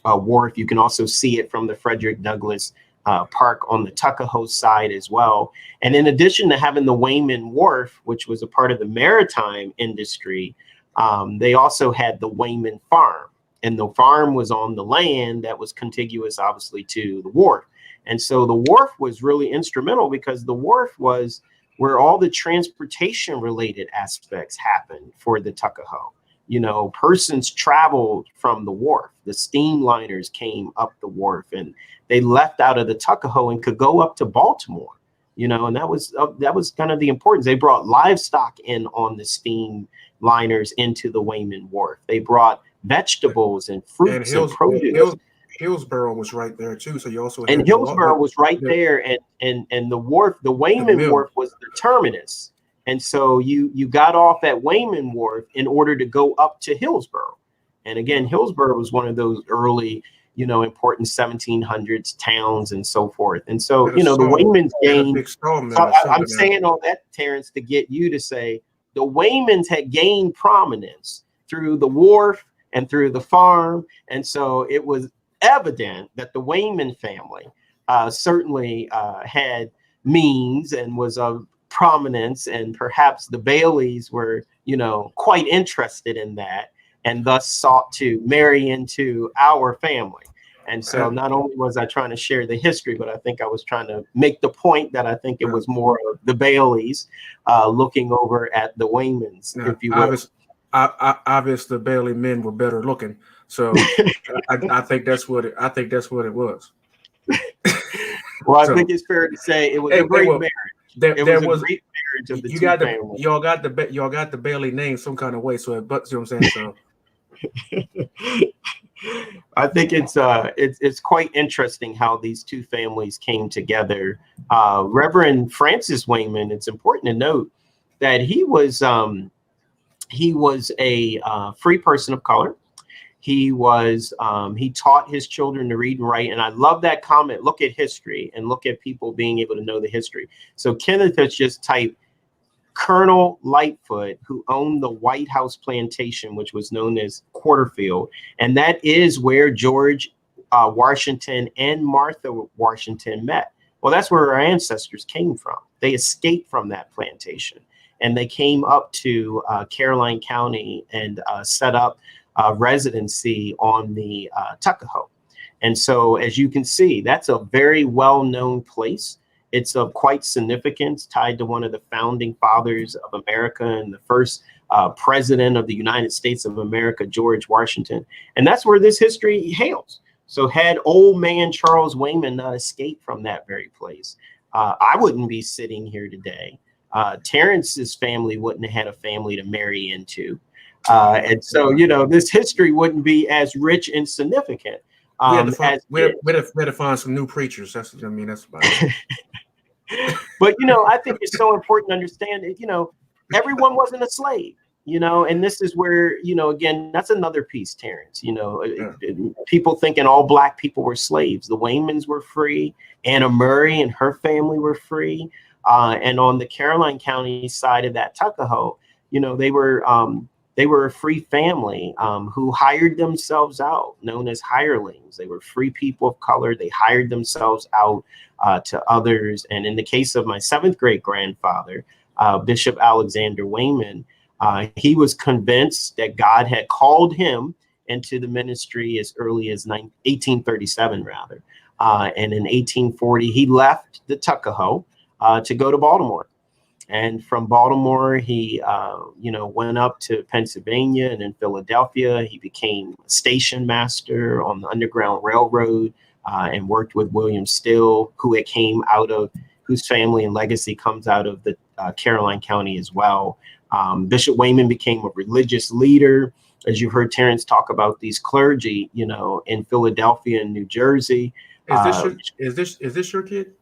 Wharf. You can also see it from the Frederick Douglass Park on the Tuckahoe side as well. And in addition to having the Wayman Wharf, which was a part of the maritime industry, they also had the Wayman Farm. And the farm was on the land that was contiguous, obviously, to the wharf. And so the wharf was really instrumental, because the wharf was where all the transportation related aspects happened for the Tuckahoe. Persons traveled from the wharf. The steamliners came up the wharf, and they left out of the Tuckahoe and could go up to Baltimore. And that was kind of the importance. They brought livestock in on the steamliners into the Wayman Wharf. They brought vegetables and fruits and produce. Hillsborough was right there too, so you also had and Hillsborough was right there, and the wharf, the Wayman Wharf, was the terminus. And so you got off at Wayman Wharf in order to go up to Hillsborough. And again, Hillsborough was one of those early, important 1700s towns and so forth. And so, the Waymans gained. I'm saying all that, Terrence, to get you to say the Waymans had gained prominence through the wharf and through the farm. And so it was evident that the Wayman family certainly had means and was of prominence, and perhaps the Baileys were, quite interested in that, and thus sought to marry into our family. And so not only was I trying to share the history, but I think I was trying to make the point that I think it was more of the Baileys looking over at the Waymans, if you will. Obviously, the Bailey men were better looking, so I think that's what it was. Well, I think it's fair to say it was a great marriage. There was a great marriage of the two families. Y'all got the Bailey name some kind of way, so you know what I'm saying. So I think it's quite interesting how these two families came together. Reverend Francis Wayman, it's important to note that he was a free person of color. He taught his children to read and write. And I love that comment. Look at history and look at people being able to know the history. So Kenneth has just typed Colonel Lightfoot, who owned the White House plantation, which was known as Quarterfield. And that is where George Washington and Martha Washington met. Well, that's where our ancestors came from. They escaped from that plantation, and they came up to Caroline County and set up residency on the Tuckahoe. And so, as you can see, that's a very well-known place. It's of quite significance, tied to one of the founding fathers of America and the first president of the United States of America, George Washington. And that's where this history hails. So had old man Charles Wayman not escaped from that very place, I wouldn't be sitting here today. Terrence's family wouldn't have had a family to marry into. And so, this history wouldn't be as rich and significant. We had to find some new preachers. That's about it. But, I think it's so important to understand that, everyone wasn't a slave, and this is where, again, that's another piece, Terrence, people thinking all Black people were slaves. The Waymans were free. Anna Murray and her family were free. And on the Caroline County side of that Tuckahoe, they were a free family who hired themselves out, known as hirelings. They were free people of color. They hired themselves out to others. And in the case of my seventh great grandfather, Bishop Alexander Wayman, he was convinced that God had called him into the ministry as early as 1837, rather. And in 1840, he left the Tuckahoe to go to Baltimore. And from Baltimore, he, went up to Pennsylvania, and in Philadelphia, he became a station master on the Underground Railroad and worked with William Still, whose family and legacy comes out of the Caroline County as well. Bishop Wayman became a religious leader. As you heard Terrence talk about these clergy, in Philadelphia and New Jersey. Is this your kid?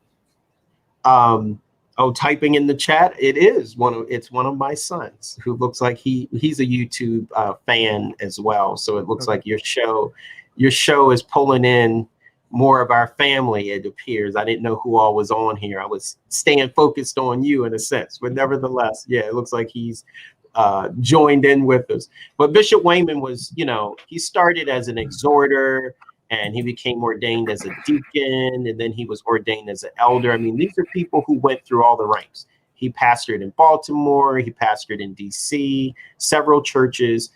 Typing in the chat, it's one of my sons who looks like he's a YouTube fan as well. So it looks like your show is pulling in more of our family, it appears. I didn't know who all was on here. I was staying focused on you in a sense, but nevertheless, yeah, it looks like he's joined in with us. But Bishop Wayman was, he started as an exhorter, and he became ordained as a deacon, and then he was ordained as an elder. I mean, these are people who went through all the ranks. He pastored in Baltimore, he pastored in DC, several churches.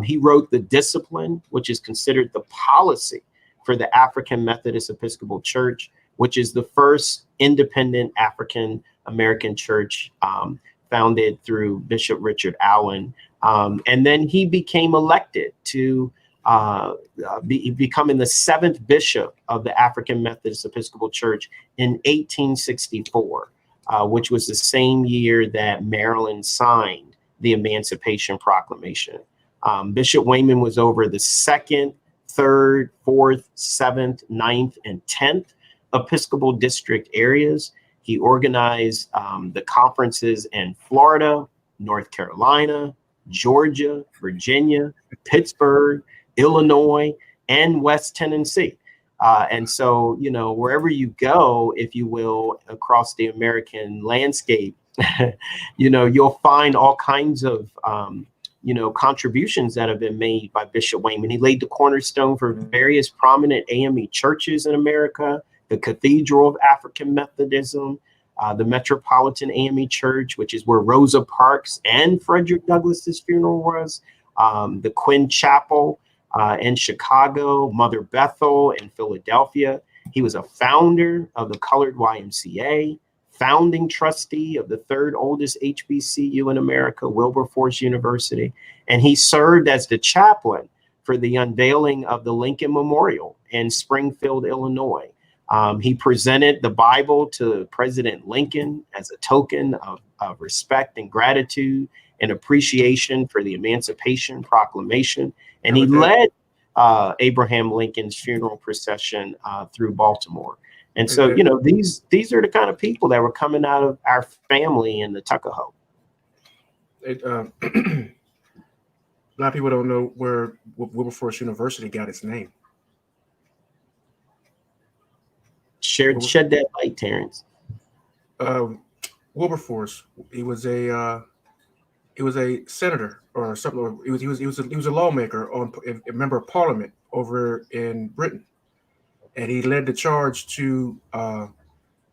He wrote the Discipline, which is considered the policy for the African Methodist Episcopal Church. which is the first independent African American church founded through Bishop Richard Allen. And then he became elected to becoming the 7th bishop of the African Methodist Episcopal Church in 1864, which was the same year that Maryland signed the Emancipation Proclamation. Bishop Wayman was over the 2nd, 3rd, 4th, 7th, 9th, and 10th Episcopal district areas. He organized the conferences in Florida, North Carolina, Georgia, Virginia, Pittsburgh, Illinois, and West Tennessee. And so, you know, wherever you go, if you will, across the American landscape, you know, you'll find all kinds of, you know, contributions that have been made by Bishop Wayman. He laid the cornerstone for various prominent AME churches in America, the Cathedral of African Methodism, the Metropolitan AME Church, which is where Rosa Parks and Frederick Douglass's funeral was, the Quinn Chapel in Chicago, Mother Bethel in Philadelphia. He was a founder of the Colored YMCA, founding trustee of the 3rd oldest HBCU in America, Wilberforce University, and he served as the chaplain for the unveiling of the Lincoln Memorial in Springfield, Illinois. He presented the Bible to President Lincoln as a token of respect and gratitude and appreciation for the Emancipation Proclamation, and he led Abraham Lincoln's funeral procession through Baltimore. And so, you know, these are the kind of people that were coming out of our family in the Tuckahoe. A lot of people don't know where Wilberforce University got its name. Shed that light, Terrence. Wilberforce. He was a senator or something. He was a lawmaker, a member of Parliament over in Britain. And he led the charge to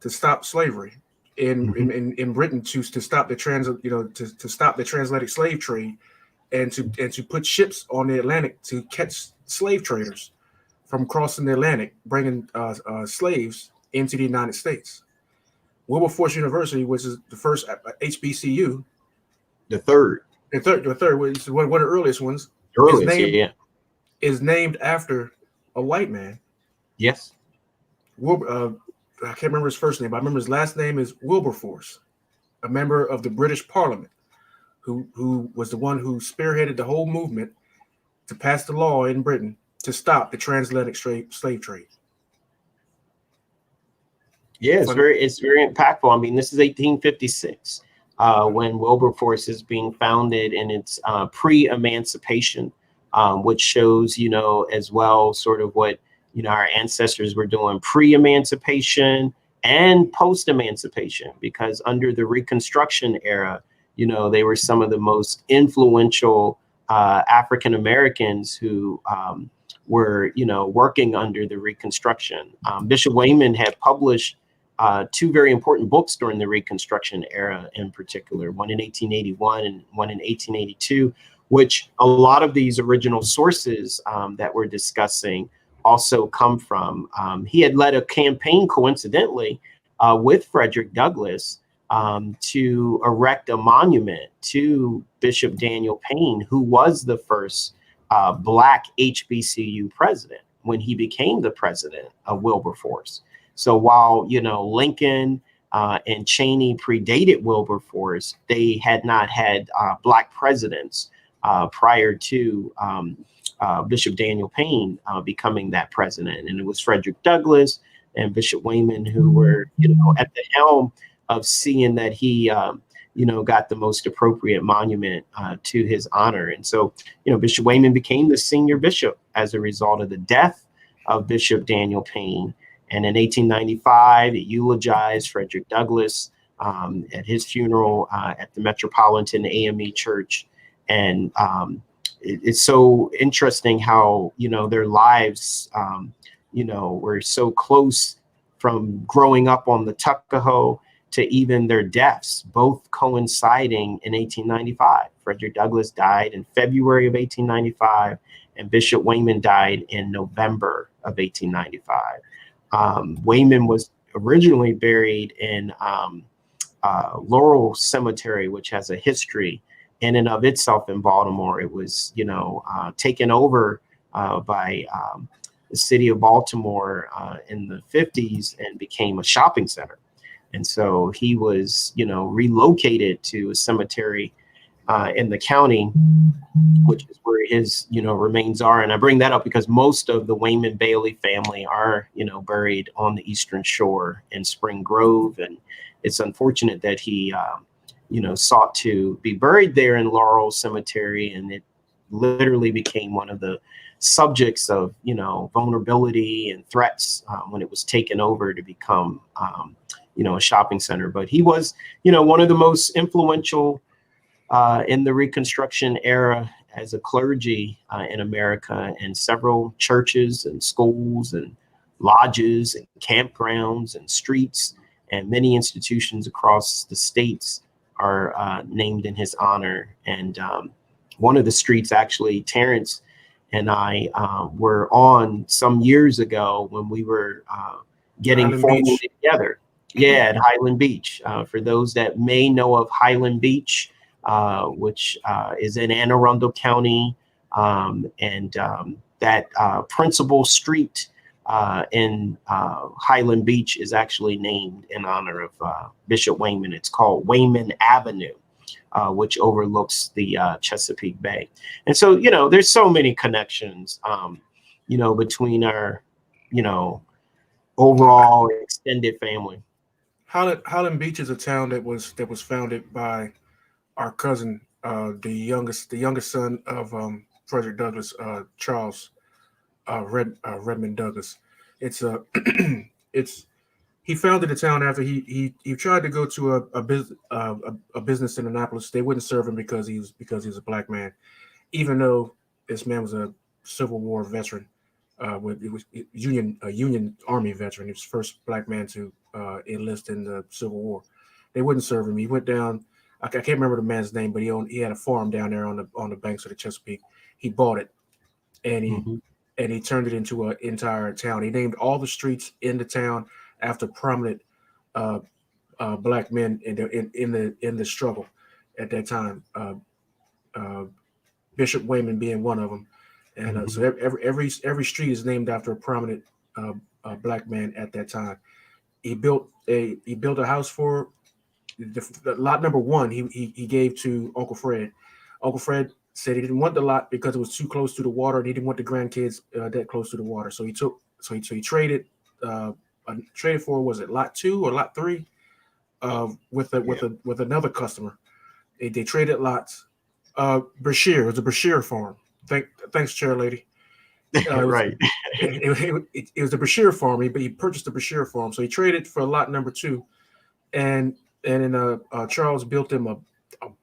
stop slavery in Britain, to stop the to stop the transatlantic slave trade, and to put ships on the Atlantic to catch slave traders from crossing the Atlantic, bringing slaves into the United States. Wilberforce University, which is the first HBCU, the third, which is one of the earliest ones, is named after a white man. Yes. I can't remember his first name, but I remember his last name is Wilberforce, a member of the British Parliament, who was the one who spearheaded the whole movement to pass the law in Britain to stop the transatlantic slave trade. Yeah, it's very impactful. I mean, this is 1856 when Wilberforce is being founded, and it's pre-emancipation, which shows, you know, as well, sort of what, you know, our ancestors were doing pre-emancipation and post-emancipation, because under the Reconstruction era, you know, they were some of the most influential African Americans who were, you know, working under the Reconstruction. Bishop Wayman had published 2 very important books during the Reconstruction era, in particular, one in 1881 and one in 1882, which a lot of these original sources that we're discussing also come from. He had led a campaign, coincidentally, with Frederick Douglass to erect a monument to Bishop Daniel Payne, who was the first Black HBCU president when he became the president of Wilberforce. So while, you know, Lincoln and Cheney predated Wilberforce, they had not had Black presidents prior to Bishop Daniel Payne becoming that president. And it was Frederick Douglass and Bishop Wayman who were, you know, at the helm of seeing that he, you know, got the most appropriate monument to his honor. And so, you know, Bishop Wayman became the senior bishop as a result of the death of Bishop Daniel Payne. And in 1895, it eulogized Frederick Douglass at his funeral at the Metropolitan AME Church. And it's so interesting how, you know, their lives, you know, were so close from growing up on the Tuckahoe to even their deaths, both coinciding in 1895. Frederick Douglass died in February of 1895, and Bishop Wayman died in November of 1895. Wayman was originally buried in Laurel Cemetery, which has a history in and of itself in Baltimore. It was, taken over by the city of Baltimore in the 50s and became a shopping center. And so he was, relocated to a cemetery in the county, which is where his, remains are. And I bring that up because most of the Wayman Bailey family are, buried on the Eastern Shore in Spring Grove. And it's unfortunate that he, sought to be buried there in Laurel Cemetery. And it literally became one of the subjects of, vulnerability and threats when it was taken over to become, a shopping center. But he was, one of the most influential in the Reconstruction era as a clergy in America, and several churches and schools and lodges and campgrounds and streets and many institutions across the states are named in his honor. And one of the streets, actually, Terrence and I were on some years ago when we were getting Highland formally Beach. together. Yeah, at Highland Beach. For those that may know of Highland Beach, which is in Anne Arundel County, and that principal street in Highland Beach is actually named in honor of Bishop Wayman. It's called Wayman Avenue, which overlooks the Chesapeake Bay. And so, there's so many connections, between our, overall extended family. Highland Beach is a town that was founded by our cousin, the youngest son of Frederick Douglass, Charles Redmond Douglass. It's it's he founded the town after he tried to go to a business in Annapolis. They wouldn't serve him because he was a black man, even though this man was a Civil War veteran. It was Union Army veteran. He was the first black man to enlist in the Civil War. They wouldn't serve him. He went down. I can't remember the man's name, but he had a farm down there on the banks of the Chesapeake. He bought it, and he turned it into an entire town. He named all the streets in the town after prominent black men in the struggle at that time. Bishop Wayman being one of them, and so every street is named after a prominent black man at that time. He built a house for the lot number one. He gave to Uncle Fred. Uncle Fred said he didn't want the lot because it was too close to the water, and he didn't want the grandkids that close to the water. So he traded for, was it lot 2 or lot 3 with another customer. They traded lots. Brashear, it was a Brashear farm. Thanks, chair lady. Right. It was a Brashear farm. He purchased the Brashear farm, so he traded for lot number 2, and then Charles built him a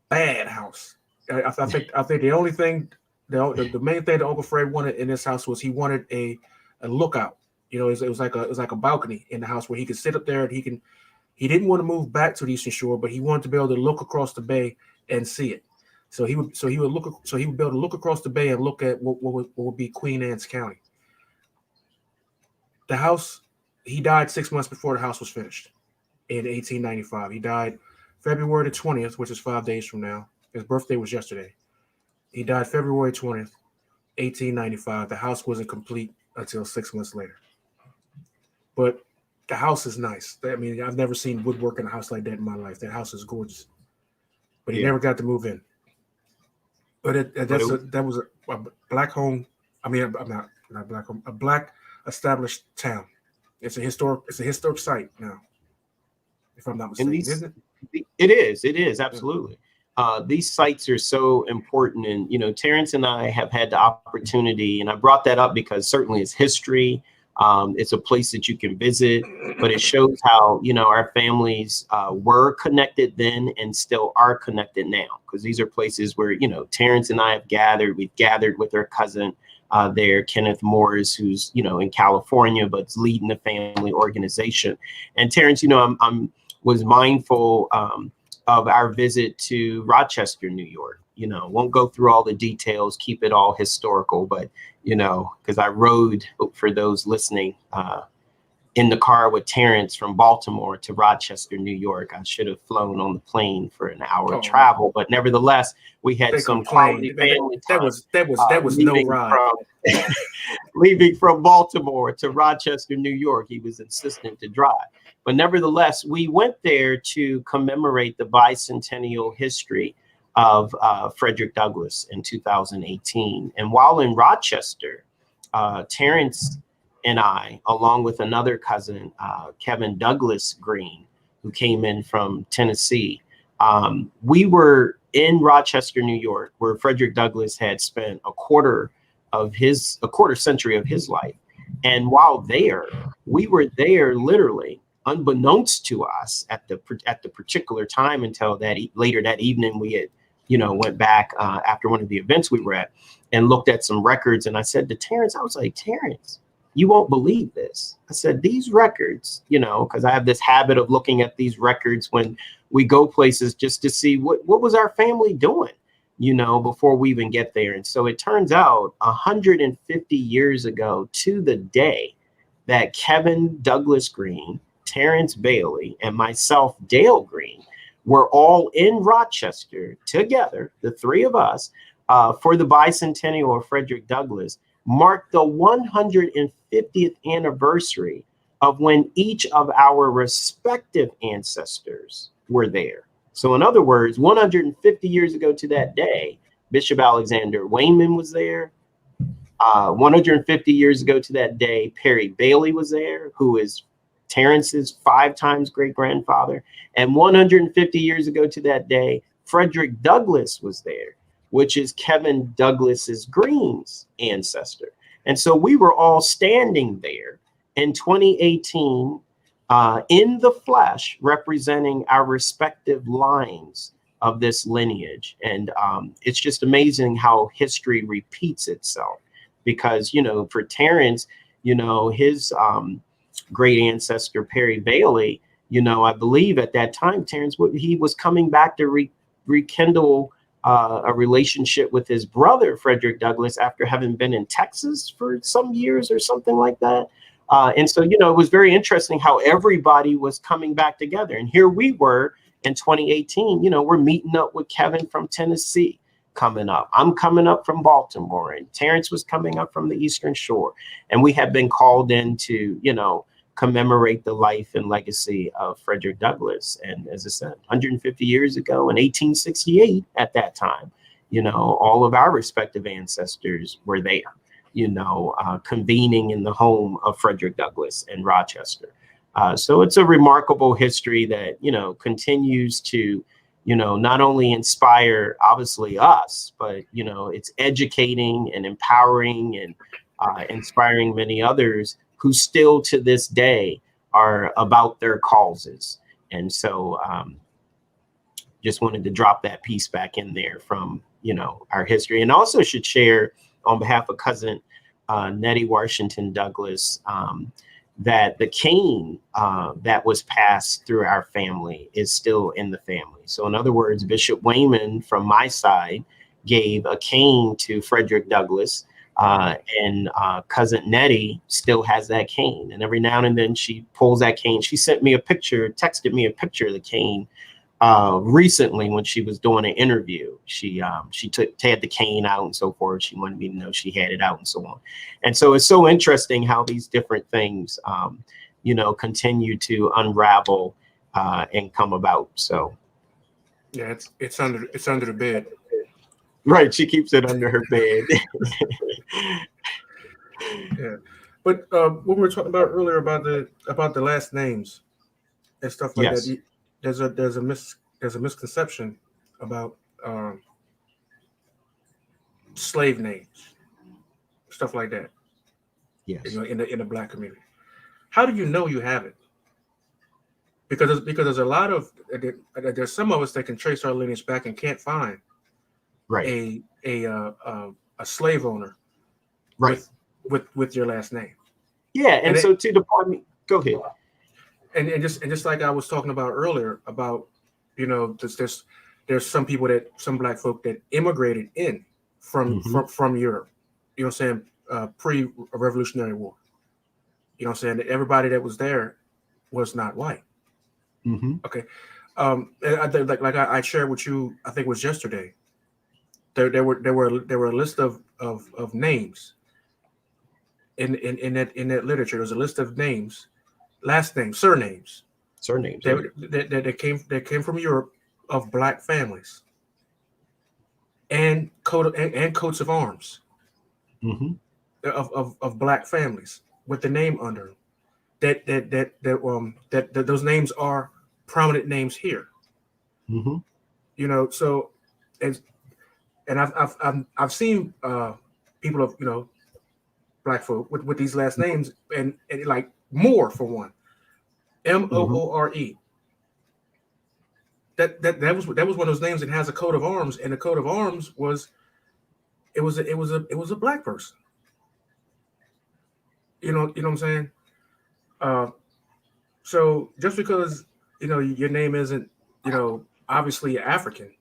bad house. I think the only thing, the main thing that Uncle Fred wanted in this house was he wanted a lookout. It was like a balcony in the house where he could sit up there, and he didn't want to move back to the Eastern Shore, but he wanted to be able to look across the bay and see it. So he would be able to look across the bay and look at what would be Queen Anne's County. The house, he died 6 months before the house was finished in 1895. He died February the 20th, which is 5 days from now. His birthday was yesterday. He died February 20th, 1895. The house wasn't complete until 6 months later. But the house is nice. I mean, I've never seen woodwork in a house like that in my life. That house is gorgeous. But he never got to move in. But that was a black home. I mean, not black home. A black established town. It's a historic site now, if I'm not mistaken. Isn't it? It is absolutely. These sites are so important, and Terrence and I have had the opportunity, and I brought that up because certainly it's history. It's a place that you can visit, but it shows how, our families were connected then and still are connected now, because these are places where, Terrence and I have gathered. We've gathered with our cousin there, Kenneth Morris, who's, in California, but it's leading the family organization. And Terrence, I'm was mindful of our visit to Rochester, New York. Won't go through all the details, keep it all historical, but because I rode, for those listening, in the car with Terrence from Baltimore to Rochester, New York. I should have flown on the plane for an hour of travel, but nevertheless, we had some quality family time. That was no ride. Leaving from Baltimore to Rochester, New York. He was insistent to drive. But nevertheless, we went there to commemorate the bicentennial history of Frederick Douglass in 2018. And while in Rochester, Terrence and I, along with another cousin, Kevin Douglas Greene, who came in from Tennessee, we were in Rochester, New York, where Frederick Douglass had spent a quarter century of his life. And while there, we were there literally, unbeknownst to us at the particular time, until later that evening we had, went back after one of the events we were at and looked at some records. And I said to Terrence, I was like, Terrence, you won't believe this. I said, these records, because I have this habit of looking at these records when we go places just to see what was our family doing, before we even get there. And so it turns out 150 years ago to the day that Kevin Douglas Greene, Terrence Bailey, and myself, Dale Greene, were all in Rochester together, the three of us, for the bicentennial of Frederick Douglass, marked the 150th anniversary of when each of our respective ancestors were there. So in other words, 150 years ago to that day, Bishop Alexander Wayman was there. 150 years ago to that day, Perry Bailey was there, who is Terrence's 5 times great-grandfather. And 150 years ago to that day, Frederick Douglass was there, which is Kevin Douglas's Greene's ancestor. And so we were all standing there in 2018 in the flesh, representing our respective lines of this lineage. And it's just amazing how history repeats itself, because, for Terrence, his great ancestor, Perry Bailey, I believe at that time, Terrence, he was coming back to rekindle a relationship with his brother, Frederick Douglass, after having been in Texas for some years or something like that. And so, it was very interesting how everybody was coming back together. And here we were in 2018, we're meeting up with Kevin from Tennessee coming up. I'm coming up from Baltimore, and Terrence was coming up from the Eastern Shore. And we have been called in to, commemorate the life and legacy of Frederick Douglass. And as I said, 150 years ago in 1868, at that time, all of our respective ancestors were there, convening in the home of Frederick Douglass in Rochester. So it's a remarkable history that, continues to, not only inspire, obviously, us, but, it's educating and empowering and inspiring many others who still to this day are about their causes. And so just wanted to drop that piece back in there from, our history. And also should share on behalf of cousin Nettie Washington Douglass, that the cane that was passed through our family is still in the family. So in other words, Bishop Wayman from my side gave a cane to Frederick Douglass, and cousin Nettie still has that cane. And every now and then she pulls that cane. She sent me a picture, texted me a picture of the cane recently when she was doing an interview. She had the cane out and so forth. She wanted me to know she had it out and so on. And so it's so interesting how these different things, continue to unravel and come about. So yeah, it's under the bed. Right, she keeps it under her bed. Yeah, but what we were talking about earlier about the last names and stuff like Yes. that, there's a misconception about slave names, stuff like that. Yes. In the Black community. How do you know you have it? Because there's a lot of there's some of us that can trace our lineage back and can't find right a slave owner right with your last name. Yeah, and so to the point, go ahead. And just like I was talking about earlier about, there's some Black folk that immigrated in from Europe, pre-Revolutionary War. You know what I'm saying? Everybody that was there was not white. Mm-hmm. Okay. And I think like I shared with you, I think it was yesterday. There were a list of names in that literature. There's a list of names, last names, surnames Surnames, yeah. that came from Europe of black families and coats of arms Mm-hmm. of black families with the name under them. That those names are prominent names here. Mm-hmm. So and and I've seen people of black folk with these last names and like Moore for one, Mm-hmm. Moore. That was one of those names that has a coat of arms, and the coat of arms was it was a black person. You know what I'm saying? Uh, so just because your name isn't obviously African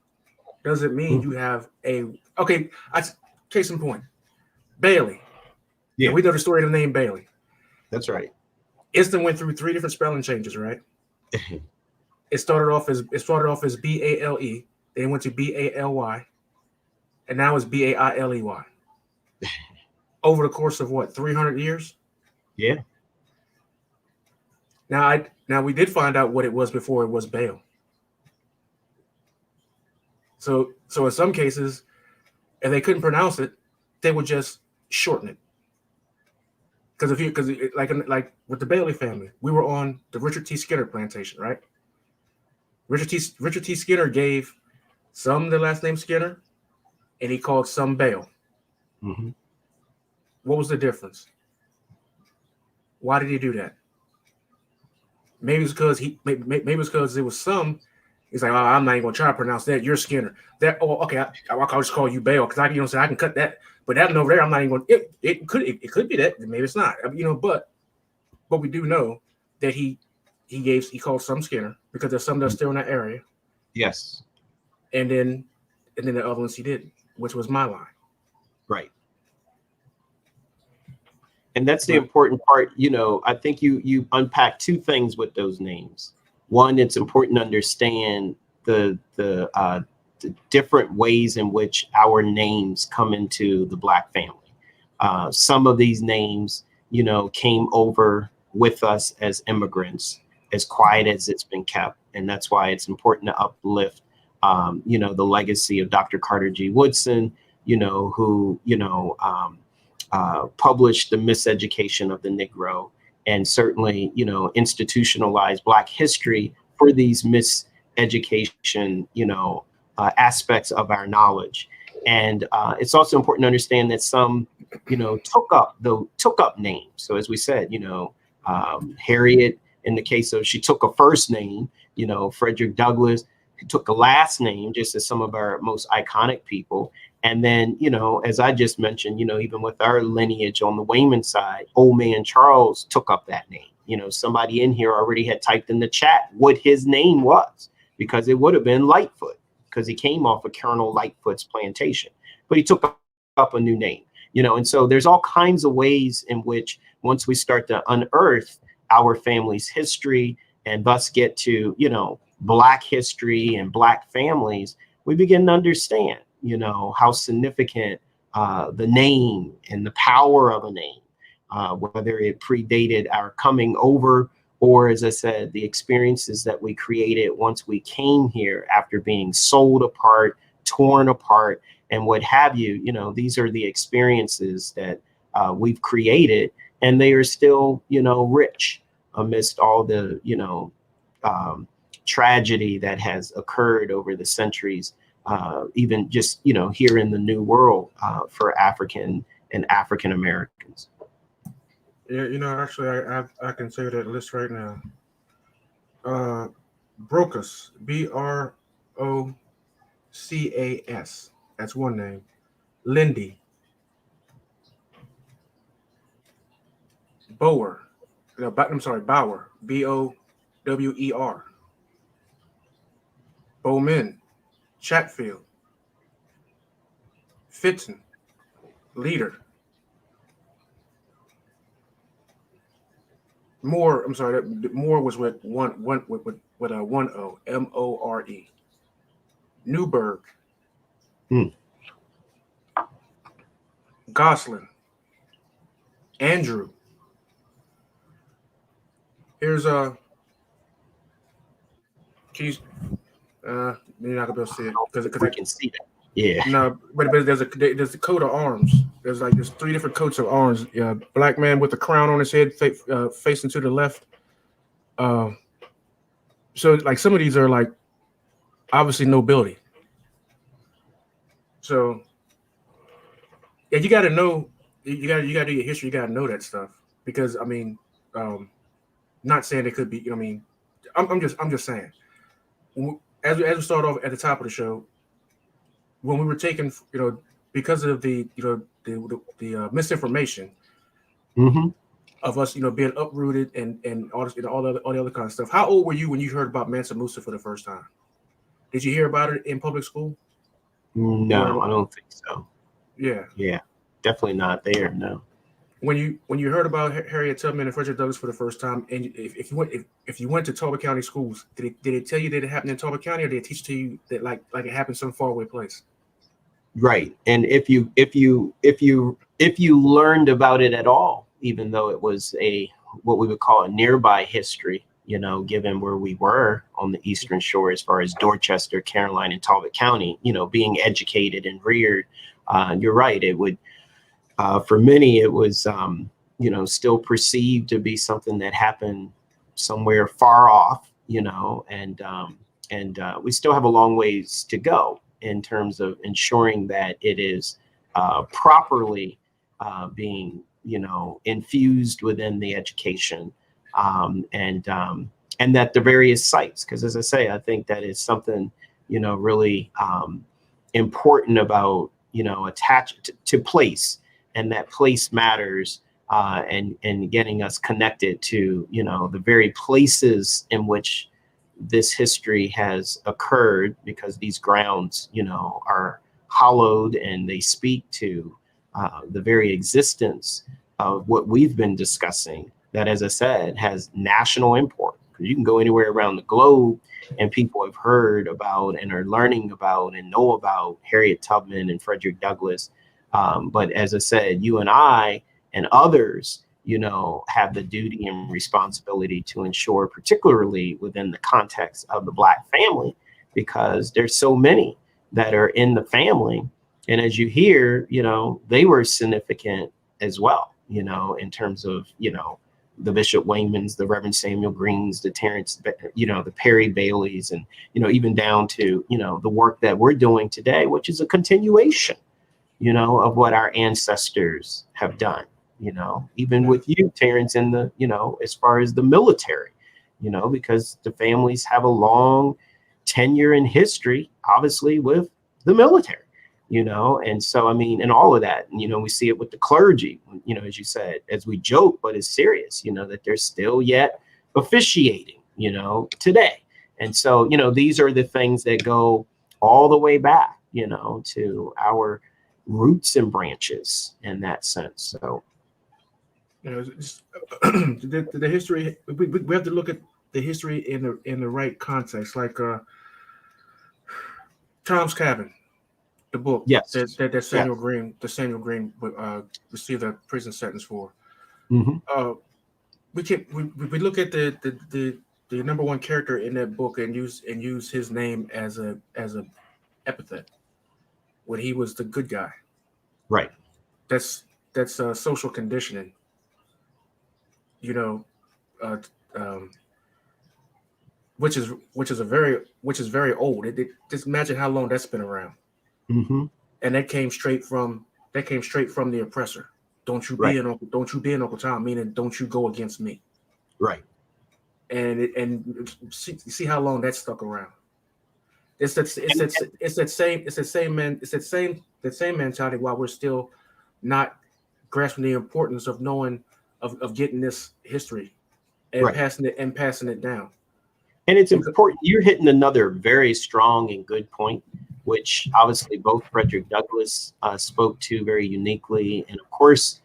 doesn't mean you Mm-hmm. have a okay. Case in point, Bailey. And Yeah, we know the story of the name Bailey. that's right. Instant went through three different spelling changes, right? It started off as Bale, then went to Bally, and now it's Bailey. Over the course of what, 300 years? Yeah. Now we did find out what it was before it was Bale. So in some cases, if they couldn't pronounce it, they would just shorten it. Because like with the Bailey family, we were on the Richard T. Skinner plantation, right? Richard T. Skinner gave some the last name Skinner, and he called some Bale. Mm-hmm. What was the difference? Why did he do that? Maybe it's because maybe it's because it was some. He's like, oh, I'm not even gonna try to pronounce that. You're Skinner. That okay, I'll just call you Bale because I can cut that. But that one over there, I'm not even going. It could be that. Maybe it's not. But we do know that he called some Skinner because there's some that's still in that area, Yes. and then the other ones he didn't, which was my line. Right. And that's the But important part. I think you unpack two things with those names. One, it's important to understand the different ways in which our names come into the Black family. Some of these names, came over with us as immigrants, as quiet as it's been kept, and that's why it's important to uplift, the legacy of Dr. Carter G. Woodson, who published The Miseducation of the Negro, and certainly, institutionalized Black history for these miseducation, aspects of our knowledge. And it's also important to understand that some, took up names. So as we said, Harriet, in the case of, she took a first name, Frederick Douglass took a last name, just as some of our most iconic people. And then, as I just mentioned, even with our lineage on the Wayman side, Old Man Charles took up that name. Somebody in here already had typed in the chat what his name was, because it would have been Lightfoot, because he came off of Colonel Lightfoot's plantation, but he took up a new name, and so there's all kinds of ways in which, once we start to unearth our family's history and thus get to, Black history and Black families, we begin to understand, how significant the name and the power of a name, whether it predated our coming over, or, as I said, the experiences that we created once we came here after being sold apart, torn apart, and what have you. These are the experiences that we've created, and they are still, rich amidst all the, tragedy that has occurred over the centuries, even just, here in the New World, for African and African Americans. yeah, actually, I can say that list right now. Brocas, Brocas. That's one name. Lindy, Bower. No, I'm sorry, Bauer. Bower. Bowman, Chatfield, Fitton, Leader, Moore. I'm sorry. Moore was with one O, More. Newberg, Hmm. Gosselin, Andrew. Here's can you you're not gonna be able to see I it don't because think we can see that. Yeah. no, but there's a coat of arms. There's three different coats of arms. Black man with a crown on his head, facing to the left. Uh, so like some of these are like obviously nobility. So yeah, you got to know. You got to do your history. You got to know that stuff because I mean, um, not saying it could be. I mean, I'm just saying. As we start off at the top of the show, when we were taking, because of the, the misinformation Hmm. of us, being uprooted and all this, all the other kind of stuff. How old were you when you heard about Mansa Musa for the first time? Did you hear about it in public school? No, Or I don't think so. yeah, Yeah, definitely not there. No. when you heard about Harriet Tubman and Frederick Douglass for the first time, and if you went to Talbot County schools, did it tell you that it happened in Talbot County, or did it teach to you that like it happened some faraway place? Right. And if you learned about it at all, even though it was a what we would call a nearby history, given where we were on the Eastern Shore as far as Dorchester, Caroline, and Talbot County, being educated and reared, you're right. It would, for many, it was, still perceived to be something that happened somewhere far off, and we still have a long ways to go in terms of ensuring that it is properly being, infused within the education, and that the various sites, because as I say, I think that is something, really important about, attached to place, and that place matters, and getting us connected to, the very places in which this history has occurred, because these grounds, are hallowed, and they speak to the very existence of what we've been discussing, that, as I said, has national import. Because you can go anywhere around the globe and people have heard about and are learning about and know about Harriet Tubman and Frederick Douglass. But as I said, you and I and others, have the duty and responsibility to ensure, particularly within the context of the Black family, because there's so many that are in the family. And as you hear, they were significant as well, in terms of, the Bishop Wayman's, the Reverend Samuel Greenes, the Terrence, the Perry Baileys, and, even down to, the work that we're doing today, which is a continuation, of what our ancestors have done, even with you, Terrence, in the, as far as the military, because the families have a long tenure in history, obviously, with the military, and so, I mean, and all of that, we see it with the clergy, as you said, as we joke, but it's serious, that they're still yet officiating, today. And so, these are the things that go all the way back, to our roots and branches in that sense. So, The history. We have to look at the history in the right context, like Tom's Cabin, the book yes, that yes. Samuel Greene received a prison sentence for. Mm-hmm. We look at the number one character in that book and use his name as a epithet when he was the good guy. Right. That's social conditioning. You know, uh, um, which is very old. Just imagine how long that's been around, Mm-hmm. and that came straight from the oppressor. Right. Don't you be an Uncle Tom, meaning don't you go against me. Right. And see how long that stuck around. That same mentality while we're still not grasping the importance of knowing of getting this history and Right. passing it down. And it's important. You're hitting another very strong and good point, which obviously both Frederick Douglass spoke to very uniquely. And of course,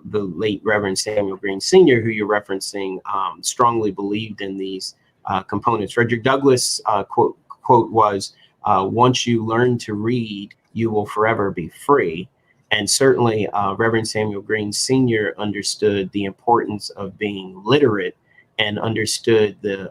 the late Reverend Samuel Greene Sr., who you're referencing, strongly believed in these components. Frederick Douglass' quote was, once you learn to read, you will forever be free. And certainly Reverend Samuel Greene Sr. understood the importance of being literate and understood the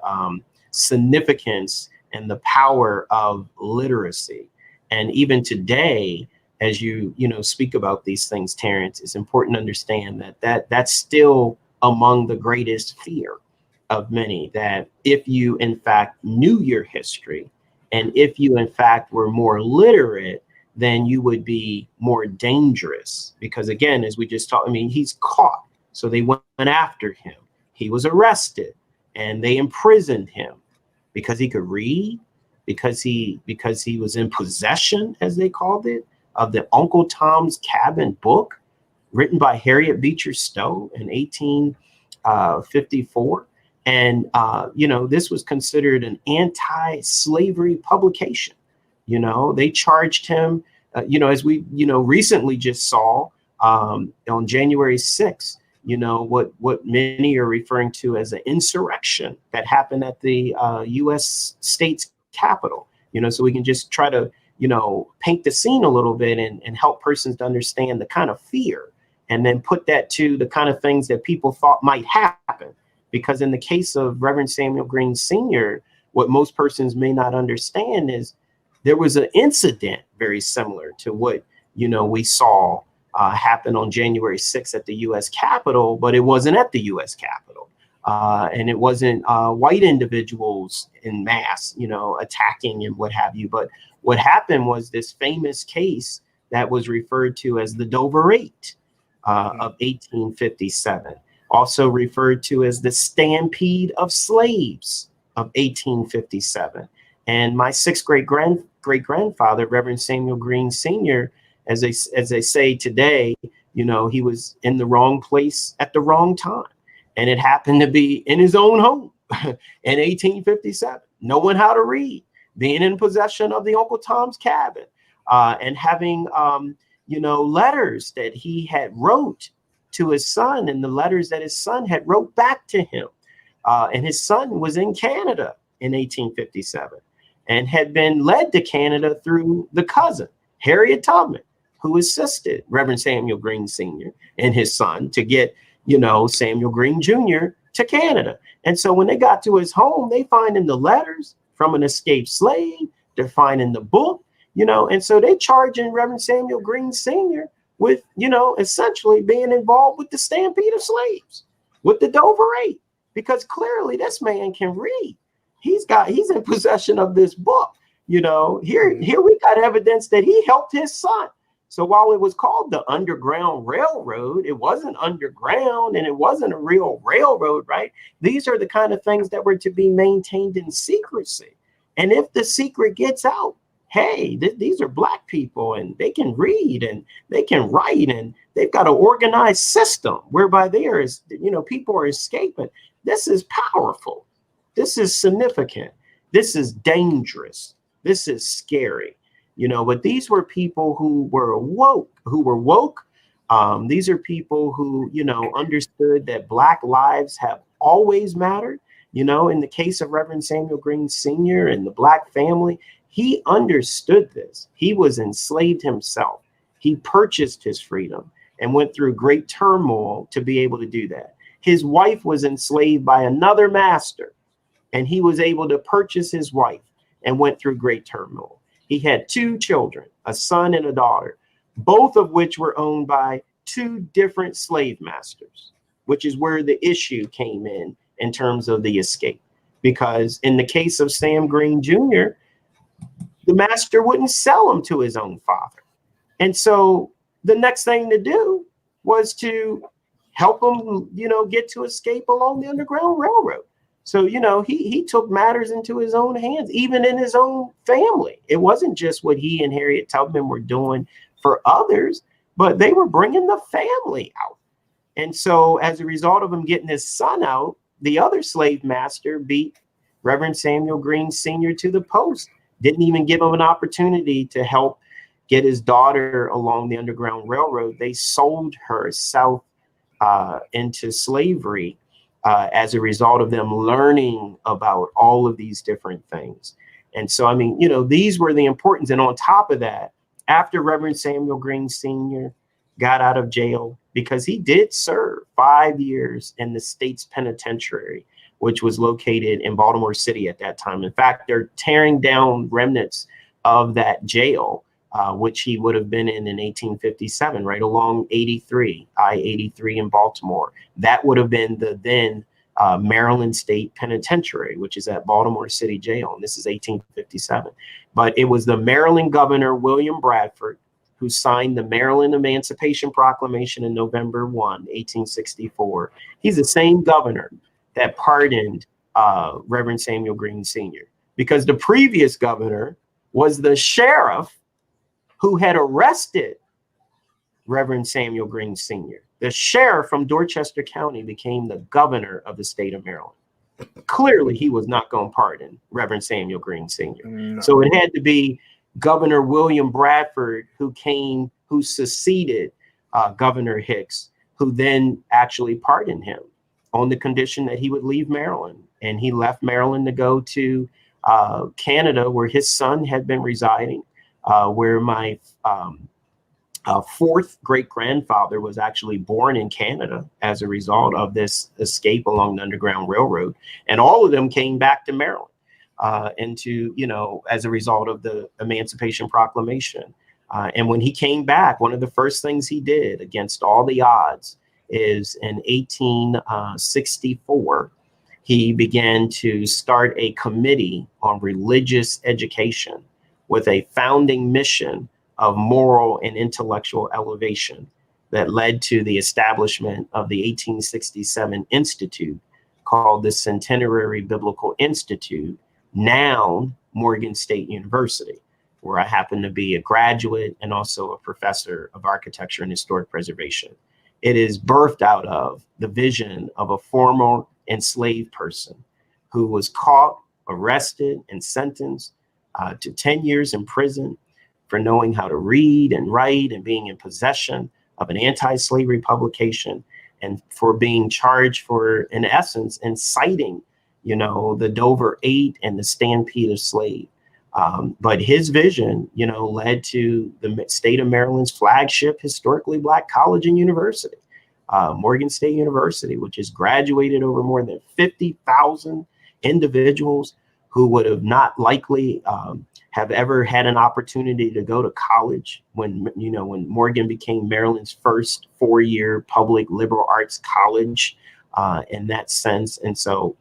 significance and the power of literacy. And even today, as you speak about these things, Terrence, it's important to understand that's still among the greatest fear of many, that if you in fact knew your history and if you in fact were more literate, then you would be more dangerous. Because again, as we just talked, I mean, he's caught. So they went after him. He was arrested and they imprisoned him because he could read, because he was in possession, as they called it, of the Uncle Tom's Cabin book written by Harriet Beecher Stowe in 1854. And, this was considered an anti-slavery publication. They charged him, as we, recently just saw on January 6th, what many are referring to as an insurrection that happened at the U.S. state's Capitol. So we can just try to, paint the scene a little bit and help persons to understand the kind of fear, and then put that to the kind of things that people thought might happen. Because in the case of Reverend Samuel Greene Sr., what most persons may not understand is there was an incident very similar to what, we saw happen on January 6th at the U.S. Capitol, but it wasn't at the U.S. Capitol. And it wasn't white individuals in mass, attacking and what have you. But what happened was this famous case that was referred to as the Dover Eight of 1857, also referred to as the Stampede of Slaves of 1857. And my sixth great-grandfather, Reverend Samuel Greene Sr., as they say today, he was in the wrong place at the wrong time. And it happened to be in his own home in 1857, knowing how to read, being in possession of the Uncle Tom's Cabin, and having, letters that he had wrote to his son, and the letters that his son had wrote back to him. And his son was in Canada in 1857 and had been led to Canada through the cousin, Harriet Tubman, who assisted Reverend Samuel Greene Sr. and his son to get, Samuel Greene Jr. to Canada. And so when they got to his home, they find in the letters from an escaped slave, they're finding the book, and so they charging Reverend Samuel Greene Sr. with, essentially being involved with the Stampede of Slaves, with the Dover Eight, because clearly this man can read. He's in possession of this book. Here we got evidence that he helped his son. So while it was called the Underground Railroad, it wasn't underground and it wasn't a real railroad, right? These are the kind of things that were to be maintained in secrecy. And if the secret gets out, hey, these are Black people and they can read and they can write and they've got an organized system whereby people are escaping. This is powerful. This is significant. This is dangerous. This is scary. But these were people who were woke. These are people who, understood that Black lives have always mattered. In the case of Reverend Samuel Greene Sr. and the Black family, he understood this. He was enslaved himself. He purchased his freedom and went through great turmoil to be able to do that. His wife was enslaved by another master, and he was able to purchase his wife and went through great turmoil. He had two children, a son and a daughter, both of which were owned by two different slave masters, which is where the issue came in terms of the escape. Because in the case of Sam Greene Jr., the master wouldn't sell him to his own father. And so the next thing to do was to help him, get to escape along the Underground Railroad. So, he took matters into his own hands, even in his own family. It wasn't just what he and Harriet Tubman were doing for others, but they were bringing the family out. And so as a result of him getting his son out, the other slave master beat Reverend Samuel Greene Sr. to the post, didn't even give him an opportunity to help, get his daughter along the Underground Railroad, they sold her south into slavery as a result of them learning about all of these different things. And so, I mean, these were the importance. And on top of that, after Reverend Samuel Greene Sr. got out of jail, because he did serve 5 years in the state's penitentiary, which was located in Baltimore City at that time. In fact, they're tearing down remnants of that jail, which he would have been in 1857, right along 83, I-83 in Baltimore. That would have been the then Maryland State Penitentiary, which is at Baltimore City Jail. And this is 1857. But it was the Maryland governor, William Bradford, who signed the Maryland Emancipation Proclamation in November 1, 1864. He's the same governor that pardoned Reverend Samuel Greene Sr. because the previous governor was the sheriff who had arrested Reverend Samuel Greene Sr. The sheriff from Dorchester County became the governor of the state of Maryland. Clearly, he was not going to pardon Reverend Samuel Greene Sr. No. So it had to be Governor William Bradford who succeeded Governor Hicks, who then actually pardoned him on the condition that he would leave Maryland. And he left Maryland to go to Canada, where his son had been residing, where my fourth great-grandfather was actually born in Canada as a result of this escape along the Underground Railroad. And all of them came back to Maryland as a result of the Emancipation Proclamation. And when he came back, one of the first things he did against all the odds is in 1864, he began to start a committee on religious education with a founding mission of moral and intellectual elevation that led to the establishment of the 1867 institute called the Centenary Biblical Institute, now Morgan State University, where I happen to be a graduate and also a professor of architecture and historic preservation. It is birthed out of the vision of a former enslaved person who was caught, arrested, and sentenced to 10 years in prison for knowing how to read and write and being in possession of an anti-slavery publication, and for being charged for, in essence, inciting, the Dover Eight and the Stampede of Slaves. But his vision, led to the state of Maryland's flagship historically Black college and university, Morgan State University, which has graduated over more than 50,000 individuals who would have not likely have ever had an opportunity to go to college when Morgan became Maryland's first 4-year public liberal arts college in that sense. And so,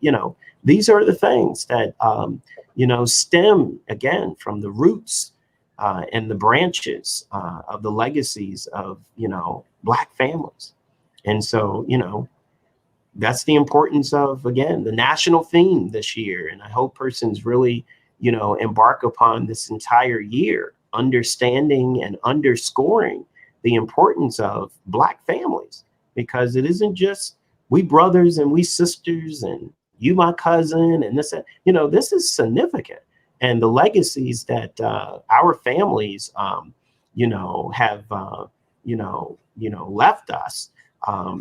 these are the things that, stem again from the roots and the branches of the legacies of, Black families. And so, that's the importance of, again, the national theme this year. And I hope persons really, embark upon this entire year, understanding and underscoring the importance of Black families, because it isn't just we brothers and we sisters and you, my cousin, and this, this is significant. And the legacies that our families, have, left us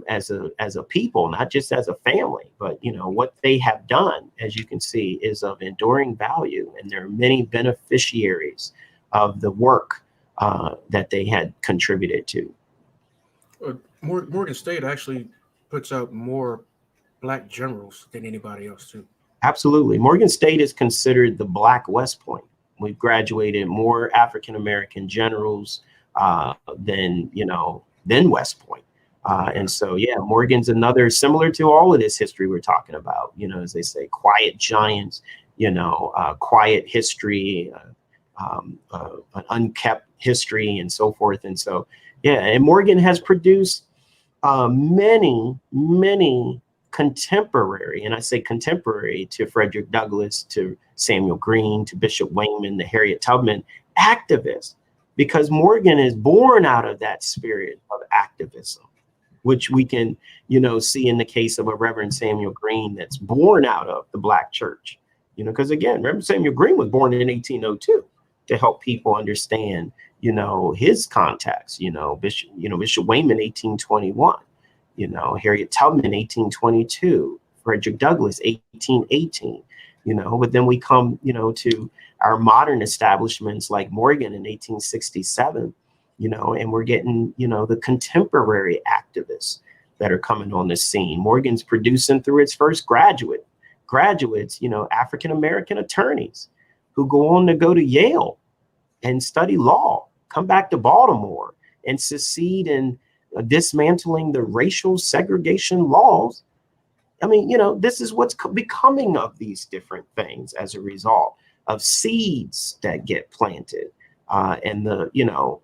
as a people, not just as a family, but, what they have done, as you can see, is of enduring value. And there are many beneficiaries of the work that they had contributed to. Morgan State actually puts out more Black generals than anybody else too. Absolutely. Morgan State is considered the Black West Point. We've graduated more African-American generals than West Point. And so, yeah, Morgan's another, similar to all of this history we're talking about, as they say, quiet giants, quiet history, an unkept history and so forth. And so, yeah, and Morgan has produced many contemporary, and I say contemporary, to Frederick Douglass, to Samuel Greene, to Bishop Wayman, to Harriet Tubman, activists, because Morgan is born out of that spirit of activism, which we can, see in the case of a Reverend Samuel Greene that's born out of the Black church, because again, Reverend Samuel Greene was born in 1802. to help people understand, his contacts, Bishop Wayman, 1821, Harriet Tubman, 1822, Frederick Douglass, 1818, but then we come, to our modern establishments like Morgan in 1867, and we're getting, the contemporary activists that are coming on the scene. Morgan's producing through its first graduates, African-American attorneys who go on to go to Yale and study law, come back to Baltimore and succeed in dismantling the racial segregation laws. I mean, this is what's becoming of these different things as a result of seeds that get planted. And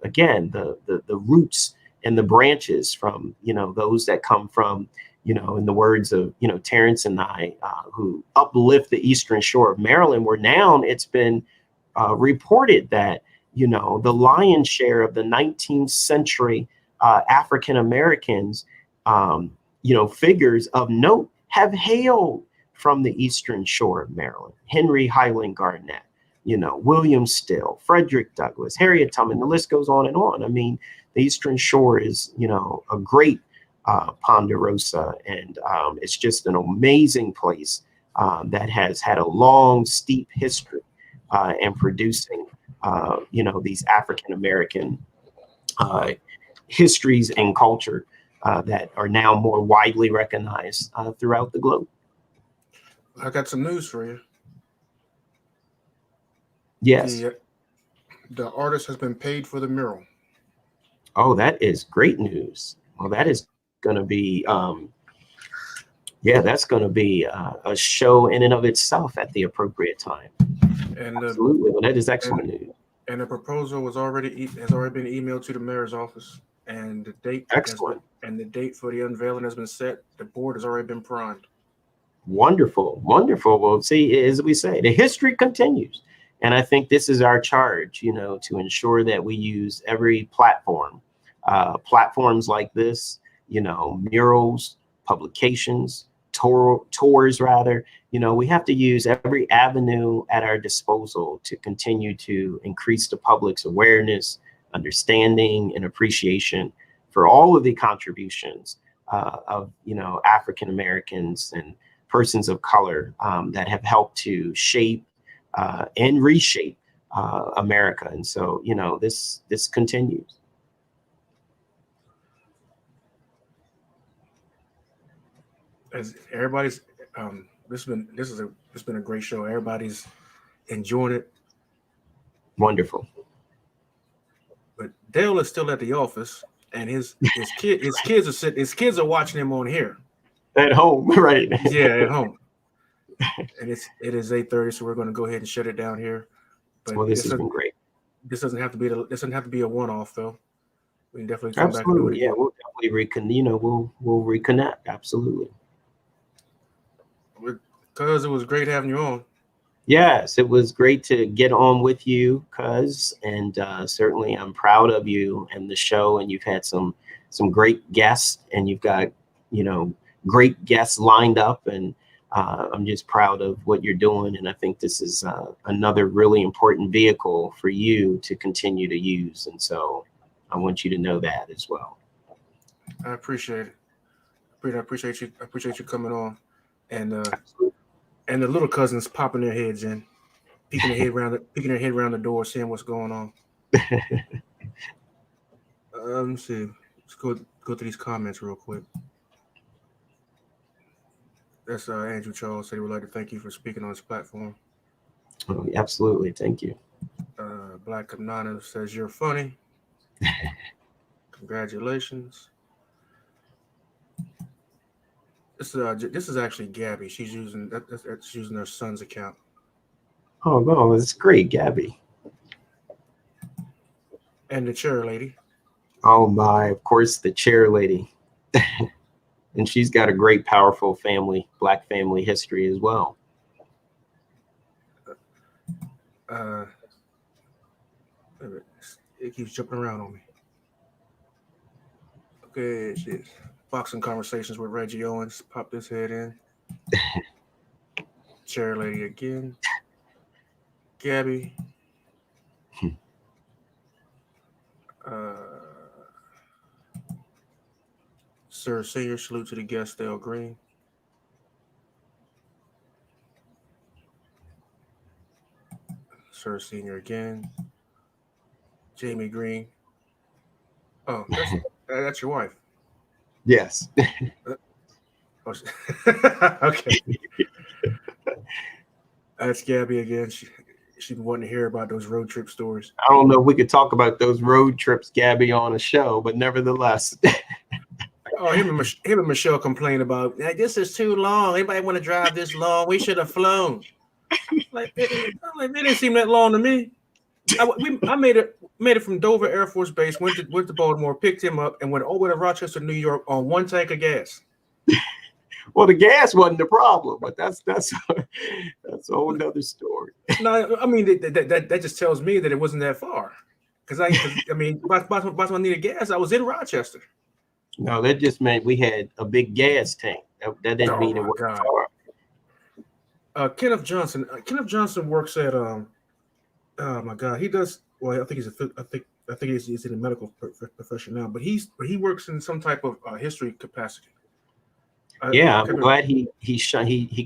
again, the roots and the branches from, those that come from, in the words of, Terrence and I, who uplift the Eastern Shore of Maryland, where now it's been reported that, the lion's share of the 19th century African Americans, figures of note have hailed from the Eastern Shore of Maryland. Henry Highland Garnett, William Still, Frederick Douglass, Harriet Tubman, the list goes on and on. I mean, the Eastern Shore is, a great ponderosa, and it's just an amazing place that has had a long, steep history in producing, these African-American histories and culture that are now more widely recognized throughout the globe. I got some news for you. Yes. The artist has been paid for the mural. Oh, that is great news. Well, that is going to be, that's going to be a show in and of itself at the appropriate time. And absolutely, well, that is excellent news. And the proposal has already been emailed to the mayor's office, and the date the date for the unveiling has been set. The board has already been primed. Wonderful, wonderful. Well, see, as we say, the history continues, and I think this is our charge, to ensure that we use every platform, platforms like this, murals, publications, tours rather. We have to use every avenue at our disposal to continue to increase the public's awareness, understanding, and appreciation for all of the contributions of African Americans and persons of color that have helped to shape and reshape America. And so this continues. As everybody's it's been a great show. Everybody's enjoying it. Wonderful. But Dale is still at the office, and his kids are watching him on here. At home, right? Yeah, at home. And it is 8:30, so we're going to go ahead and shut it down here. But well, this has been great. This doesn't have to be a one-off, though. We can definitely come absolutely. back and do it again. Yeah, we'll definitely we'll reconnect. Absolutely. Cuz, it was great having you on. Yes, it was great to get on with you, Cuz, and certainly I'm proud of you and the show. And you've had some great guests, and you've got great guests lined up, and I'm just proud of what you're doing. And I think this is another really important vehicle for you to continue to use. And so I want you to know that as well. I appreciate it. I appreciate you coming on, and the little cousins popping their heads in, peeking their head around the door, seeing what's going on. Let's see. Let's go through these comments real quick. That's Andrew Charles said he would like to thank you for speaking on this platform. Oh, absolutely, thank you. Black Kamnana says you're funny. Congratulations. This is actually Gabby. She's using her son's account. Oh no, that's great, Gabby. And the chair lady. Oh my, of course, the chair lady. And she's got a great, powerful Black family history as well. It keeps jumping around on me. Okay, shit. Boxing Conversations with Reggie Owens. Pop this head in. Chair lady again. Gabby. Sir Senior, salute to the guest, Dale Greene. Sir Senior again. Jamie Greene. Oh, that's your wife. Yes. Okay. That's Gabby again. She wanted to hear about those road trip stories. I don't know if we could talk about those road trips, Gabby, on a show, but nevertheless. Oh, him and Michelle complained about, hey, this is too long. Anybody want to drive this long? We should have flown. Like it didn't seem that long to me. I made it from Dover Air Force Base, went to Baltimore, picked him up, and went over to Rochester, New York on one tank of gas. Well, the gas wasn't the problem, but that's a whole nother story. No, I mean that just tells me that it wasn't that far. Because by the time I needed gas, I was in Rochester. No, that just meant we had a big gas tank. That didn't mean it was far. Kenneth Johnson. Kenneth Johnson works at oh my God, he does. Well, I think he's in the medical profession now, but he works in some type of history capacity. Yeah, I'm glad he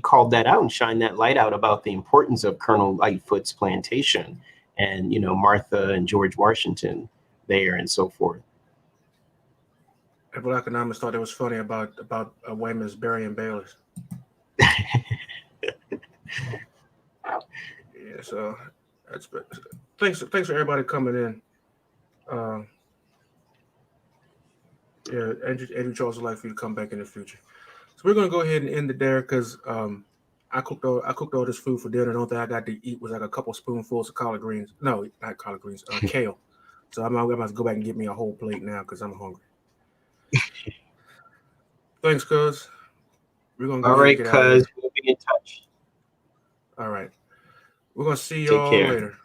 called that out and shined that light out about the importance of Colonel Lightfoot's plantation and, you know, Martha and George Washington there and so forth. Black economists thought it was funny about Wayman's burying Bayless. Yeah, so that's thanks for everybody coming in. Yeah, Andrew Charles would like for you to come back in the future. So we're gonna go ahead and end it there because I cooked all this food for dinner. The only thing I got to eat was like a couple spoonfuls of collard greens. No, not collard greens, kale. So I'm about to go back and get me a whole plate now because I'm hungry. Thanks, cuz. We're gonna go all right, cuz we'll be in touch. All right. We're gonna see y'all later.